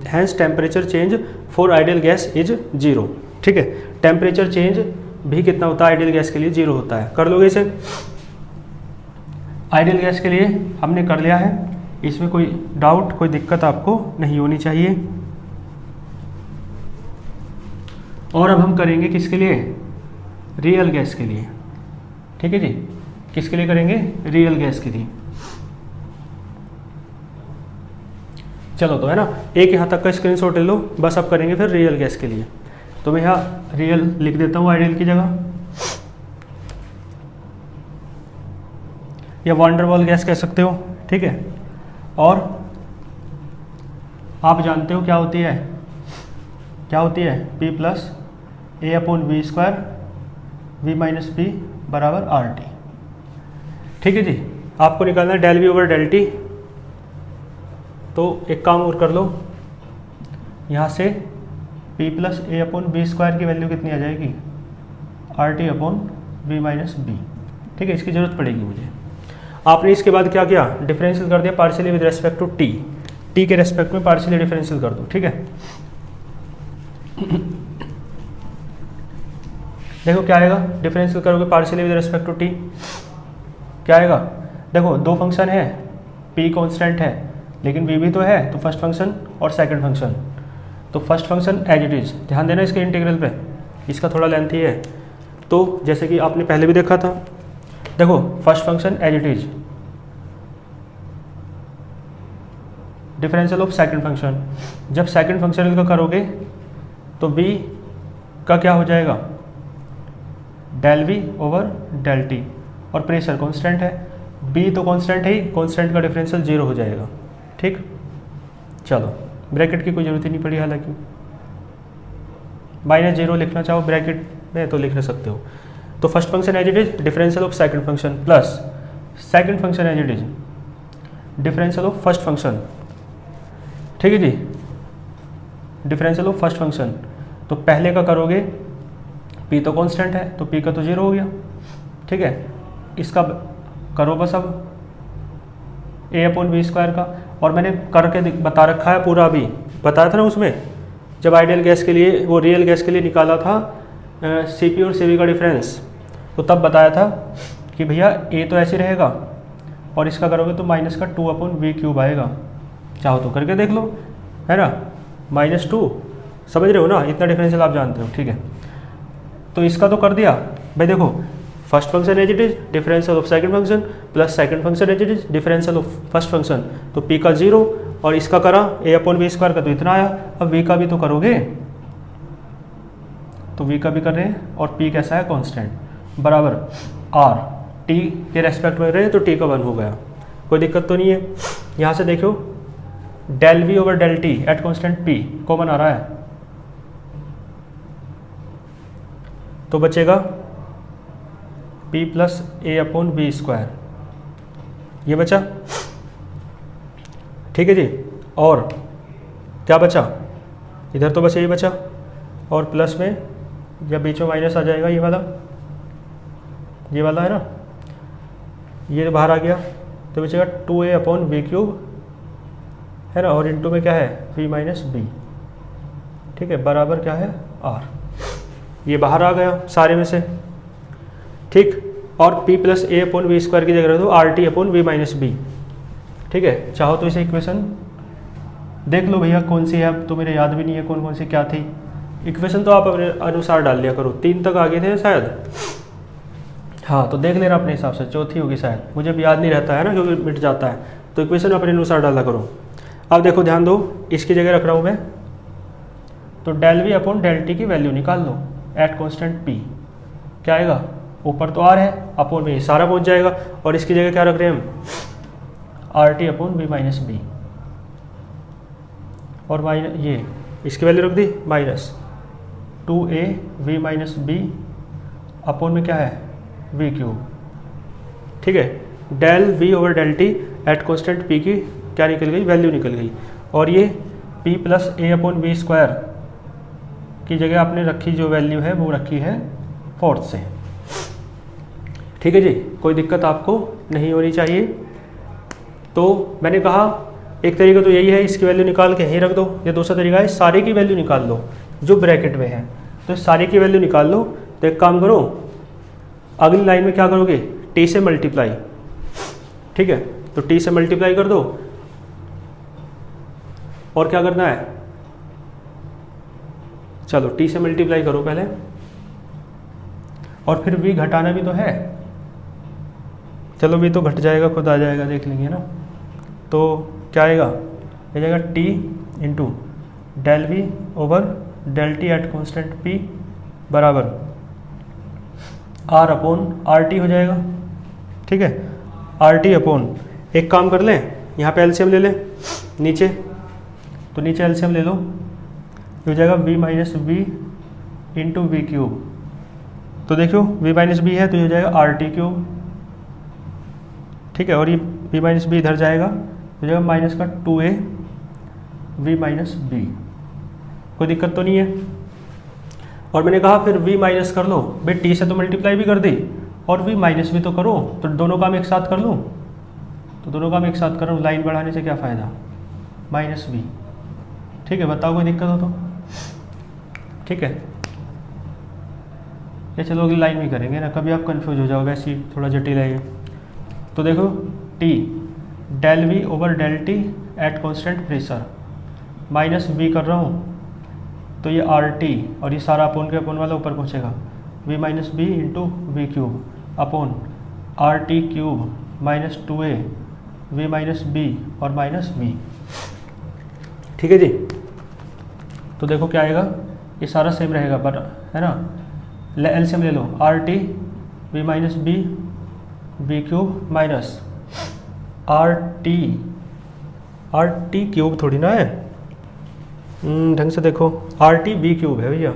S1: hence temperature change for ideal gas is 0। ठीक है, टेम्परेचर चेंज भी कितना होता है, आइडियल गैस के लिए 0 होता है। कर लोगे इसे, आइडियल गैस के लिए हमने कर लिया है, इसमें कोई डाउट कोई दिक्कत आपको नहीं होनी चाहिए। और अब हम करेंगे किसके लिए, रियल गैस के लिए। ठीक है जी, किसके लिए करेंगे, रियल गैस के लिए। चलो तो है ना, एक यहाँ तक का स्क्रीनशॉट ले लो, बस अब करेंगे फिर रियल गैस के लिए। तो मैं यहाँ रियल लिख देता हूँ आइडियल की जगह, या वंडरवॉल गैस कह सकते हो। ठीक है, और आप जानते हो क्या होती है, क्या होती है, P plus A upon V square V minus P बराबर RT। ठीक है जी, आपको निकालना है del V over del T। तो एक काम और कर लो, यहाँ से P plus A upon V square की वैल्यू कितनी आ जाएगी, RT upon V minus B। ठीक है, इसकी ज़रूरत पड़ेगी मुझे। आपने इसके बाद क्या किया, डिफरेंशियल कर दिया partially with respect to T, T के रेस्पेक्ट में पार्शियली डिफरेंशियल कर दो। ठीक है, देखो क्या आएगा, डिफरेंशियल करोगे partially with respect to T, क्या आएगा, देखो दो फंक्शन है, P कांस्टेंट है लेकिन V भी तो है, तो फर्स्ट फंक्शन और सेकंड फंक्शन। तो first function as it is, ध्यान देना इसके इंटीग्रल पे, इसका थोड़ा लेंथी है, तो जैसे कि आपने पहले भी देखा था, देखो first function as it is, differential of second function. जब सेकंड फंक्शन का करोगे तो V का क्या हो जाएगा, del V over del T, और प्रेशर कांस्टेंट है, बी तो कांस्टेंट है ही, कांस्टेंट का डिफरेंशियल 0 हो जाएगा। ठीक, चलो ब्रैकेट की कोई ज़रूरत ही नहीं पड़ी, हालांकि -0 लिखना चाहो ब्रैकेट में तो लिख सकते हो। तो first function as it is differential of second function plus second function as it is differential of first function. ठीक है जी, डिफरेंशियल ऑफ फर्स्ट फंक्शन। तो पहले का करोगे, पी तो कांस्टेंट है तो पी का तो 0 हो गया। ठीक है, इसका करो बस अब a/v² का, और मैंने करके बता रखा है पूरा, अभी बताया था ना उसमें जब आइडियल गैस के लिए, वो रियल गैस के लिए निकाला था CP और CV का डिफरेंस, तो तब बताया था कि भैया a तो ऐसे रहेगा और इसका करोगे तो माइनस का 2/v³ आएगा। चाहो तो करके देख लो, है ना, -2, समझ रहे हो ना, इतना डिफरेंशियल आप जानते हो। ठीक है, तो इसका तो कर दिया भाई। देखो first function as it is differential of second function plus second function as it is differential of first function, तो p का 0 और इसका करा a/v² का तो इतना आया। अब v का भी तो करोगे, तो v का भी कर रहे हैं और p कैसा है कांस्टेंट बराबर r, t के रेस्पेक्ट में रहे तो t का 1 हो गया, कोई दिक्कत तो नहीं है। यहाँ से देखो del v over del t at constant p common आ रहा है, तो बचेगा p प्लस a/v², ये बचा। ठीक है जी, और क्या बचा, इधर तो बस यही बचा, और प्लस में जब बीच में माइनस आ जाएगा, ये वाला है ना, ये बाहर आ गया तो बचेगा 2a/v³ है ना, और इंटू में क्या है v-b। ठीक है, बराबर क्या है r, ये बाहर आ गया सारे में से। ठीक, और p प्लस a/v² की जगह रख दो RT/v-b। ठीक है, चाहो तो इसे इक्वेशन देख लो भैया कौन सी है, अब तो मेरे याद भी नहीं है कौन कौन सी क्या थी। इक्वेशन तो आप अपने अनुसार डाल लिया करो, 3 तक आगे थे शायद, हाँ तो देख लेना अपने हिसाब से, चौथी होगी शायद, मुझे भी याद नहीं रहता है ना क्योंकि मिट जाता है, तो इक्वेशन अपने अनुसार डाला करो। अब देखो ध्यान दो, इसकी जगह रख रहा हूँ मैं, तो del v/del t की वैल्यू निकाल लो एट कॉन्स्टेंट p, क्या आएगा, ऊपर तो r है, अपॉन में सारा पहुँच जाएगा, और इसकी जगह क्या रख रहे हैं हम RT/v-b, और माइनस ये इसकी वैल्यू रख दी -2a/v-b अपॉन में क्या है v³। ठीक है, del v over del t at constant p की क्या निकल गई, वैल्यू निकल गई, और ये p प्लस a/v² की जगह आपने रखी जो वैल्यू है वो रखी है 4th से। ठीक है जी, कोई दिक्कत आपको नहीं होनी चाहिए। तो मैंने कहा एक तरीका तो यही है, इसकी वैल्यू निकाल के यहीं रख दो, या दूसरा तरीका है सारे की वैल्यू निकाल लो जो ब्रैकेट में है, तो सारे की वैल्यू निकाल लो। तो एक काम करो, अगली लाइन में क्या करोगे, t से मल्टीप्लाई। ठीक है, तो t से मल्टीप्लाई कर दो, और क्या करना है, चलो t से मल्टीप्लाई करो पहले, और फिर v घटाना भी तो है, चलो v तो घट जाएगा, खुद आ जाएगा, देख लेंगे ना। तो क्या आएगा, ये जाएगा t into del v over del t at constant p बराबर r अपॉन RT हो जाएगा। ठीक है, RT अपॉन, एक काम कर लें, यहाँ पे एलसीएम ले लें नीचे, तो नीचे एलसीएम ले लो, हो जाएगा v-b इंटू v³। तो देखो v-b है तो ये हो जाएगा RT³। ठीक है, और ये v-b इधर जाएगा, हो जाएगा माइनस का 2a/v-b, कोई दिक्कत तो नहीं है। और मैंने कहा फिर v माइनस कर लो, भाई t से तो मल्टीप्लाई भी कर दी और v माइनस भी तो करो, तो दोनों काम एक साथ कर लूँ, तो दोनों काम एक साथ करूँ, लाइन बढ़ाने से क्या फ़ायदा, -v। ठीक है, बताओ कोई दिक्कत हो तो। ठीक है, ये चलो अगली लाइन में करेंगे ना, कभी आप कंफ्यूज हो जाओगे, ऐसी थोड़ा जटिल है ये। तो देखो t del v over del t at constant pressure, -v कर रहा हूँ, तो ये RT और ये सारा अपोन के अपोन वाला ऊपर पहुँचेगा, v-b into v³ upon RT³ minus 2a v-b और -v। ठीक है जी, तो देखो क्या आएगा, ये सारा सेम रहेगा पर, है ना, एलसीएम ले लो, RT v-b v³ minus R T cube थोड़ी ना है, ढंग से देखो, आर टी बी क्यूब है भैया।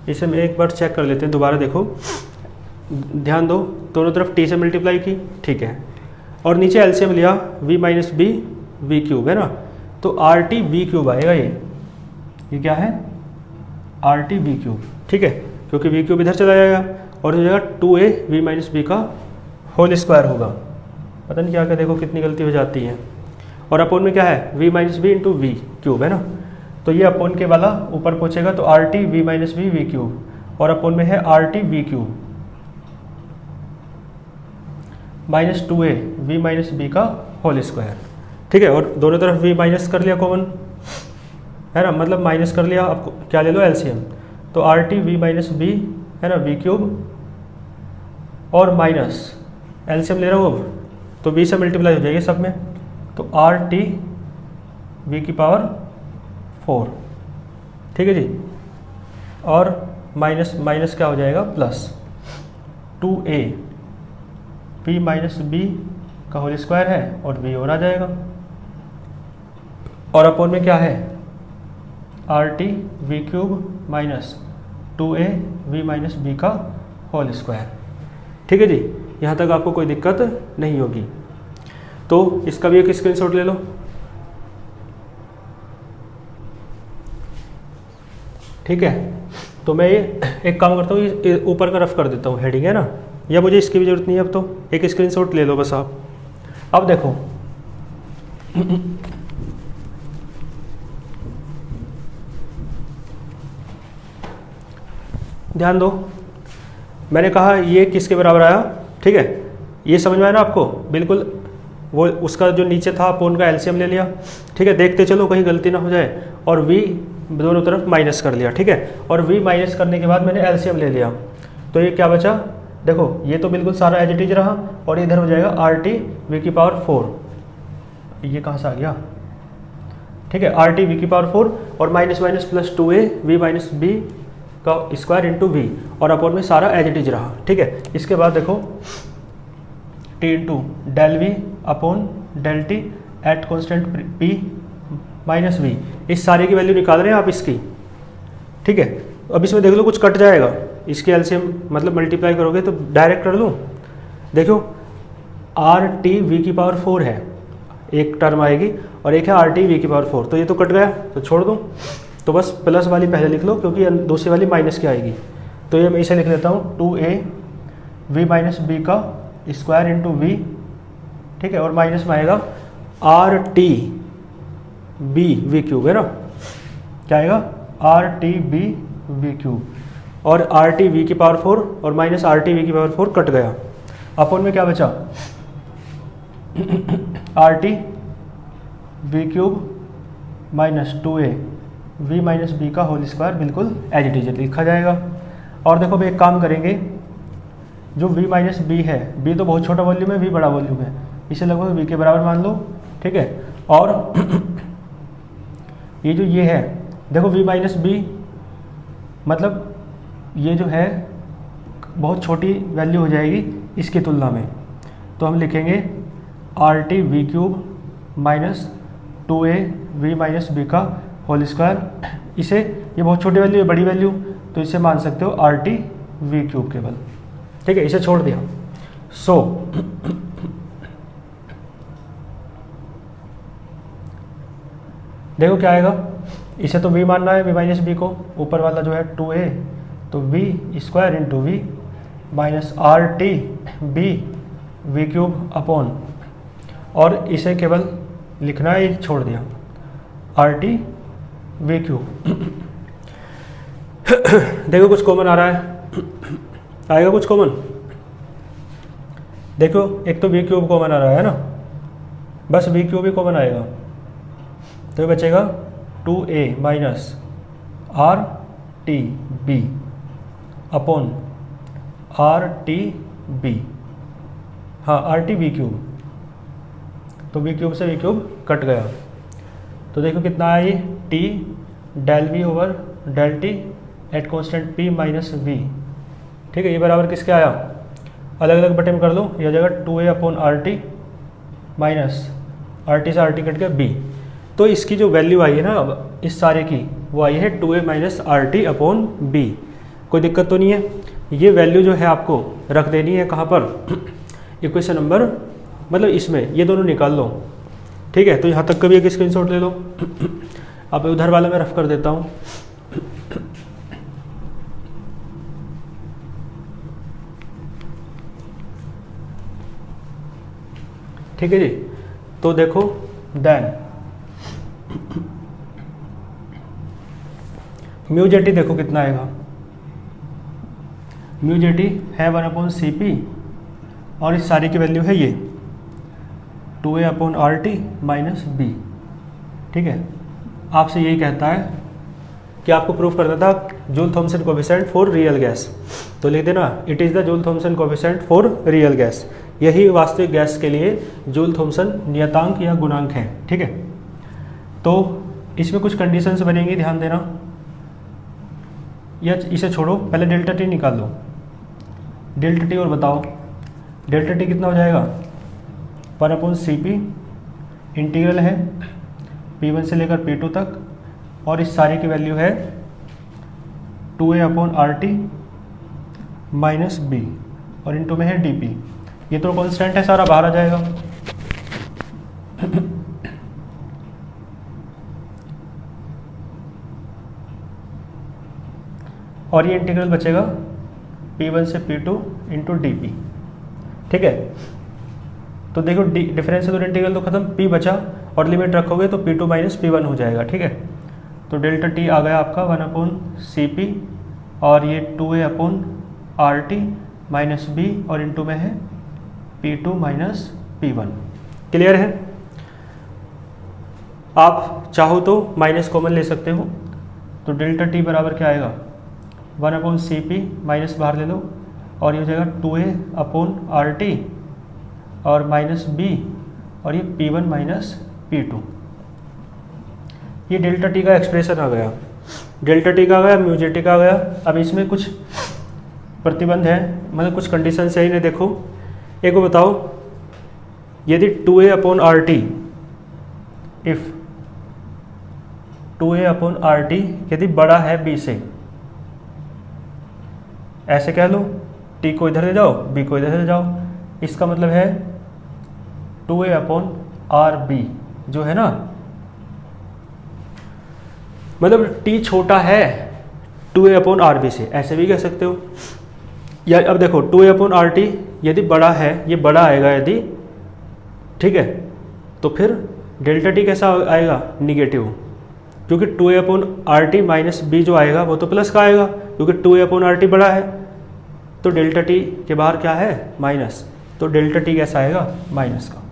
S1: इसे हम एक बार चेक कर लेते हैं, दोबारा देखो, ध्यान दो, दोनों तरफ टी से मल्टीप्लाई की, ठीक है, और नीचे एलसीएम लिया v minus B V cube है ना, तो आर टी बी क्यूब आएगा। ये क्या है, आर टी बी क्यूब, ठीक है, क्योंकि बी क्यूब इधर चला जाएगा और हो जाएगा 2a वी माइनस बी का होल स्क्वायर होगा। पता नहीं क्या क्या, देखो कितनी गलती हो जाती है। और अपोन में क्या है, v minus B into V cube है ना, तो ये अपोन के वाला ऊपर पहुँचेगा तो R T V minus B V cube, और अपोन में है R T V cube minus 2a V minus B का होल स्क्वायर, ठीक है। और दोनों तरफ v माइनस कर लिया कॉमन है ना, मतलब माइनस कर लिया, आपको क्या ले लो एलसीएम, तो R T V minus B है ना वी क्यूब, और माइनस एलसीएम ले रहा हूँ अब, तो बी से मल्टीप्लाई हो जाएगी सब में, तो आर टी वी की पावर 4, ठीक है जी, और माइनस माइनस क्या हो जाएगा plus 2a V minus B का होल स्क्वायर है, और बी और आ जाएगा, और अपोन में क्या है, R T V cube minus 2a V minus B का होल स्क्वायर, ठीक है जी। यहाँ तक आपको कोई दिक्कत नहीं होगी। तो इसका भी एक स्क्रीनशॉट ले लो। ठीक है, तो मैं ये एक काम करता हूँ, ये ऊपर का रफ कर देता हूँ, हेडिंग है ना, या मुझे इसकी भी जरूरत नहीं है अब, तो एक स्क्रीनशॉट ले लो बस आप। अब देखो ध्यान दो, मैंने कहा ये किसके बराबर आया, ठीक है, ये समझ में आया ना आपको, बिल्कुल वो उसका जो नीचे था अपोन का एलसीएम ले लिया, ठीक है, देखते चलो कहीं गलती ना हो जाए, और v दोनों तरफ माइनस कर लिया, ठीक है, और v माइनस करने के बाद मैंने एलसीएम ले लिया, तो ये क्या बचा, देखो ये तो बिल्कुल सारा एज इट इज रहा, और इधर हो जाएगा आर टी वी की पावर 4, ये कहाँ से आ गया, ठीक है, आर टी वी की पावर 4 और minus minus plus 2a V minus B का स्क्वायर इंटू वी, और अपोन में सारा एज इट इज रहा, ठीक है। इसके बाद देखो T into del we upon del T at constant P minus V, इस सारे की वैल्यू निकाल रहे हैं आप इसकी, ठीक है। अब इसमें देख लो कुछ कट जाएगा, इसके एलसीएम मतलब मल्टीप्लाई करोगे तो डायरेक्ट कर लूँ, देखो आर टी वी की पावर 4 है, एक टर्म आएगी, और एक है आर टी वी की पावर 4, तो ये तो कट गया, तो छोड़ दूँ, तो बस प्लस वाली पहले लिख लो, क्योंकि दूसरी वाली माइनस की आएगी, तो ये मैं इसे लिख लेता हूँ 2a वी माइनस बी का स्क्वायर इंटू वी, ठीक है, और माइनस में आएगा R T B V cube है ना, क्या आएगा R T B V cube, और आर टी वी की पावर 4 और माइनस आर टी वी की पावर 4 कट गया, अपन में क्या बचा R T V cube minus 2a V minus B का होल स्क्वायर, बिल्कुल एज इट इज लिखा जाएगा। और देखो भाई एक काम करेंगे, जो v माइनस बी है, b तो बहुत छोटा वॉल्यूम है, v बड़ा वॉल्यूम है, इसे लगभग v के बराबर मान लो, ठीक है। और ये जो ये है, देखो v माइनस बी मतलब ये जो है बहुत छोटी वैल्यू हो जाएगी इसकी तुलना में, तो हम लिखेंगे R T V cube minus 2a V minus B का होल स्क्वायर, इसे ये बहुत छोटी वैल्यू है, बड़ी वैल्यू, तो इसे मान सकते हो आर टी वी क्यूब केवल, ठीक है, इसे छोड़ दिया। सो देखो क्या आएगा, इसे तो v मानना है, v माइनस बी को, ऊपर वाला जो है 2a, तो v square into V minus R T B V cube upon, और इसे केवल लिखना है, छोड़ दिया आर टी वी क्यूब। देखो कुछ कॉमन आ रहा है, आएगा कुछ कॉमन, देखो एक तो वी क्यूब कॉमन आ रहा है ना, बस वी क्यूब ही कॉमन आएगा, तो ये बचेगा 2a minus R T B upon R T B, हाँ आर टी वी क्यूब, तो वी क्यूब से वी क्यूब कट गया, तो देखो कितना आया ये T del we over del T at constant P minus we, ठीक है, ये बराबर किसके आया, अलग अलग बटे में कर लो, ये हो जाएगा 2a upon R T minus R T से आर टी कट गया बी। तो इसकी जो वैल्यू आई है ना अब इस सारे की, वो आई है 2a minus R T upon B. कोई दिक्कत तो नहीं है। ये वैल्यू जो है आपको रख देनी है कहाँ पर, इक्वेशन नंबर, मतलब इसमें ये दोनों निकाल लो, ठीक है। तो यहाँ तक का भी एक स्क्रीनशॉट ले लो। अब उधर वाला मैं रफ कर देता हूँ। ठीक है जी। तो देखो देन म्यू जेटी देखो कितना आएगा। म्यू जेटी है 1/CP और इस सारी की वैल्यू है ये 2a upon R T minus B. ठीक है, आपसे यही कहता है कि आपको प्रूफ करना था Joule Thomson coefficient for real gas. तो लिख देना it is the Joule Thomson coefficient for real gas. यही वास्तविक गैस के लिए जूल थॉमसन नियतांक या गुणांक है। ठीक है, तो इसमें कुछ कंडीशंस बनेंगी, ध्यान देना। या इसे छोड़ो, पहले डेल्टा टी निकाल लो। डेल्टा टी और बताओ, डेल्टा टी कितना हो जाएगा 1/CP, इंटीग्रल है P1 से लेकर P2 तक, और इस सारी की वैल्यू है 2a upon R T minus B, और इनटू में है dp। ये तो कांस्टेंट है, सारा बाहर आ जाएगा। और ये इंटीग्रल बचेगा P1 से P2 इंटू dp। ठीक है, तो देखो डिफरेंशियल इंटीग्रल तो खत्म, p बचा और लिमिट रखोगे तो P2 माइनस P1 हो जाएगा। ठीक है, तो डेल्टा टी आ गया आपका 1/CP और ये 2a upon R T minus B, और इनटू में है P2 माइनस P1। क्लियर है? आप चाहो तो माइनस कॉमन ले सकते हो, तो डेल्टा टी बराबर क्या आएगा 1/CP माइनस बाहर ले लो, और ये हो जाएगा 2a अपॉन आर टी और माइनस बी, और ये P1 माइनस P2। ये डेल्टा टी का एक्सप्रेशन आ गया, डेल्टा टी का आ गया, म्यू जेटी का आ गया। अब इसमें कुछ प्रतिबंध है, मतलब कुछ कंडीशन है इन्हें देखो। एक को बताओ, यदि 2a upon R T, if 2a upon R T यदि बड़ा है b से, ऐसे कह लो, t को इधर ले जाओ, b को इधर ले जाओ, इसका मतलब है 2a अपॉन आर बी जो है ना, मतलब t छोटा है 2a अपॉन आर बी से, ऐसे भी कह सकते हो। या अब देखो 2a अपॉन आर टी यदि बड़ा है, ये बड़ा आएगा यदि, ठीक है, तो फिर डेल्टा टी कैसा आएगा निगेटिव, क्योंकि 2a upon R T minus B जो आएगा वो तो प्लस का आएगा, क्योंकि 2a अपॉन आर टी बड़ा है, तो डेल्टा टी के बाहर क्या है माइनस, तो डेल्टा टी कैसा आएगा माइनस का।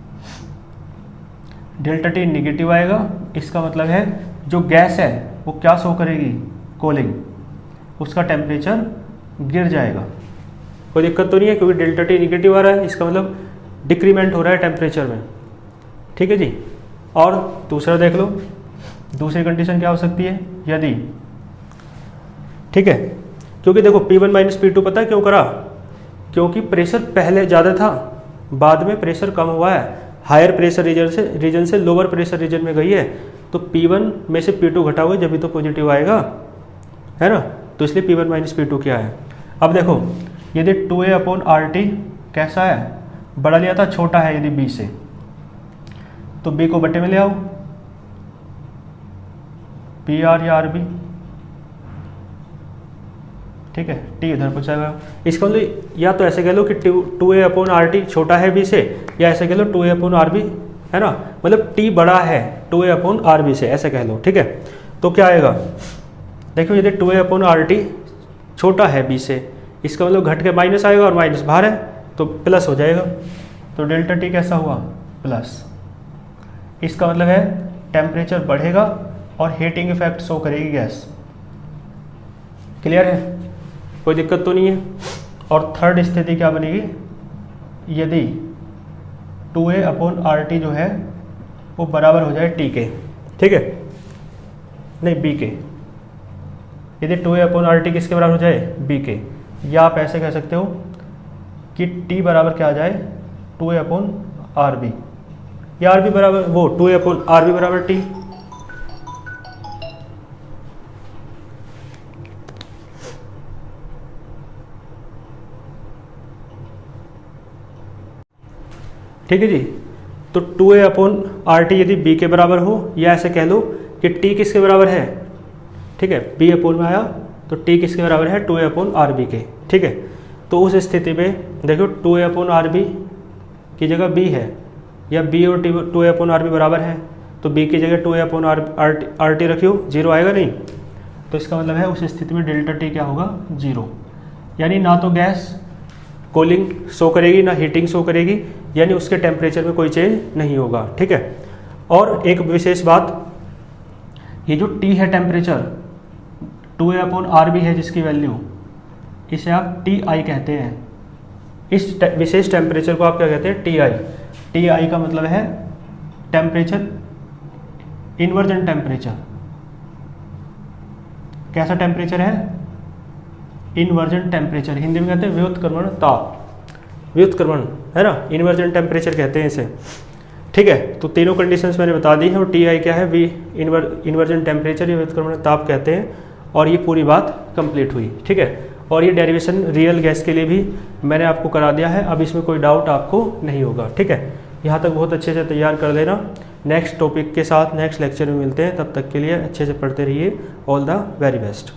S1: डेल्टा टी निगेटिव आएगा, इसका मतलब है जो गैस है वो क्या शो करेगी, कूलिंग, उसका टेम्परेचर गिर जाएगा। कोई दिक्कत तो नहीं है, क्योंकि डेल्टा टी निगेटिव आ रहा है, इसका मतलब डिक्रीमेंट हो रहा है टेम्परेचर में। ठीक है जी। और दूसरा देख लो, दूसरी कंडीशन क्या हो सकती है, यदि, ठीक है, क्योंकि देखो P1 माइनस P2 पता है क्यों करा, क्योंकि प्रेशर पहले ज़्यादा था, बाद में प्रेशर कम हुआ है, हायर प्रेशर रीजन से लोअर प्रेशर रीजन में गई है, तो P1 में से P2 घटाओगे जब भी तो पॉजिटिव आएगा, है ना, तो इसलिए P1 माइनस P2 क्या है। अब देखो यदि 2a अपॉन आर टी कैसा है, बड़ा लिया था, छोटा है यदि b से, तो b को बटे में ले आओ, पी आर या आर बी, ठीक है, t इधर पहुँचाएगा। इसका मतलब या तो ऐसे कह लो कि 2a अपॉन आर टी छोटा है b से, या ऐसे कह लो 2a अपॉन आर बी, है ना, मतलब t बड़ा है 2a अपॉन आर बी से, ऐसे कह लो। ठीक है, तो क्या आएगा, देखो यदि 2a अपॉन आर टी छोटा है b से, इसका मतलब घट के माइनस आएगा, और माइनस बाहर है तो प्लस हो जाएगा, तो डेल्टा टी कैसा हुआ प्लस। इसका मतलब है टेम्परेचर बढ़ेगा और हीटिंग इफेक्ट शो करेगी गैस। क्लियर है, कोई दिक्कत तो नहीं है। और थर्ड स्थिति क्या बनेगी, यदि 2a अपॉन आर टी जो है वो बराबर हो जाए t के, ठीक है, नहीं b के, यदि 2a अपॉन आर टी किसके बराबर हो जाए b के, या आप ऐसे कह सकते हो कि t बराबर क्या आ जाए 2a अपॉन आर बी, ये आर बी बराबर वो 2a अपॉन आर बी बराबर टी। ठीक है जी, तो 2a अपॉन आर टी यदि b के बराबर हो, या ऐसे कह लो कि t किसके बराबर है, ठीक है, b अपॉन में आया तो t किसके बराबर है 2a अपॉन आर बी के। ठीक है, तो उस स्थिति में देखो 2a अपॉन आर बी की जगह b है, या b और 2a अपॉन आर बी बराबर है, तो b की जगह 2a अपॉन आर टी रखियो, जीरो आएगा नहीं, तो इसका मतलब है उस स्थिति में डेल्टा टी क्या होगा, जीरो। यानी ना तो गैस कूलिंग शो करेगी ना हीटिंग शो करेगी, यानी उसके टेम्परेचर में कोई चेंज नहीं होगा। ठीक है, और एक विशेष बात, ये जो T है temperature 2a upon R B है जिसकी वैल्यू, इसे आप TI कहते हैं। इस विशेष टेम्परेचर को आप क्या कहते हैं, TI। TI का मतलब है टेम्परेचर इन्वर्जन टेम्परेचर। कैसा टेम्परेचर है, इन्वर्जन टेम्परेचर, हिंदी में कहते हैं व्युत्क्रमण ताप, व्युत्क्रमण है ना, इन्वर्जन टेम्परेचर कहते हैं इसे। ठीक है, तो तीनों कंडीशंस मैंने बता दी हैं, और टी आई क्या है, वी इन्वर्जन टेम्परेचर या व्युत्क्रमण ताप कहते हैं, और ये पूरी बात कंप्लीट हुई। ठीक है, और ये डेरिवेशन रियल गैस के लिए भी मैंने आपको करा दिया है, अब इसमें कोई डाउट आपको नहीं होगा। ठीक है, यहाँ तक बहुत अच्छे से तैयार कर लेना। नेक्स्ट टॉपिक के साथ नेक्स्ट लेक्चर में मिलते हैं, तब तक के लिए अच्छे से पढ़ते रहिए। All the very best.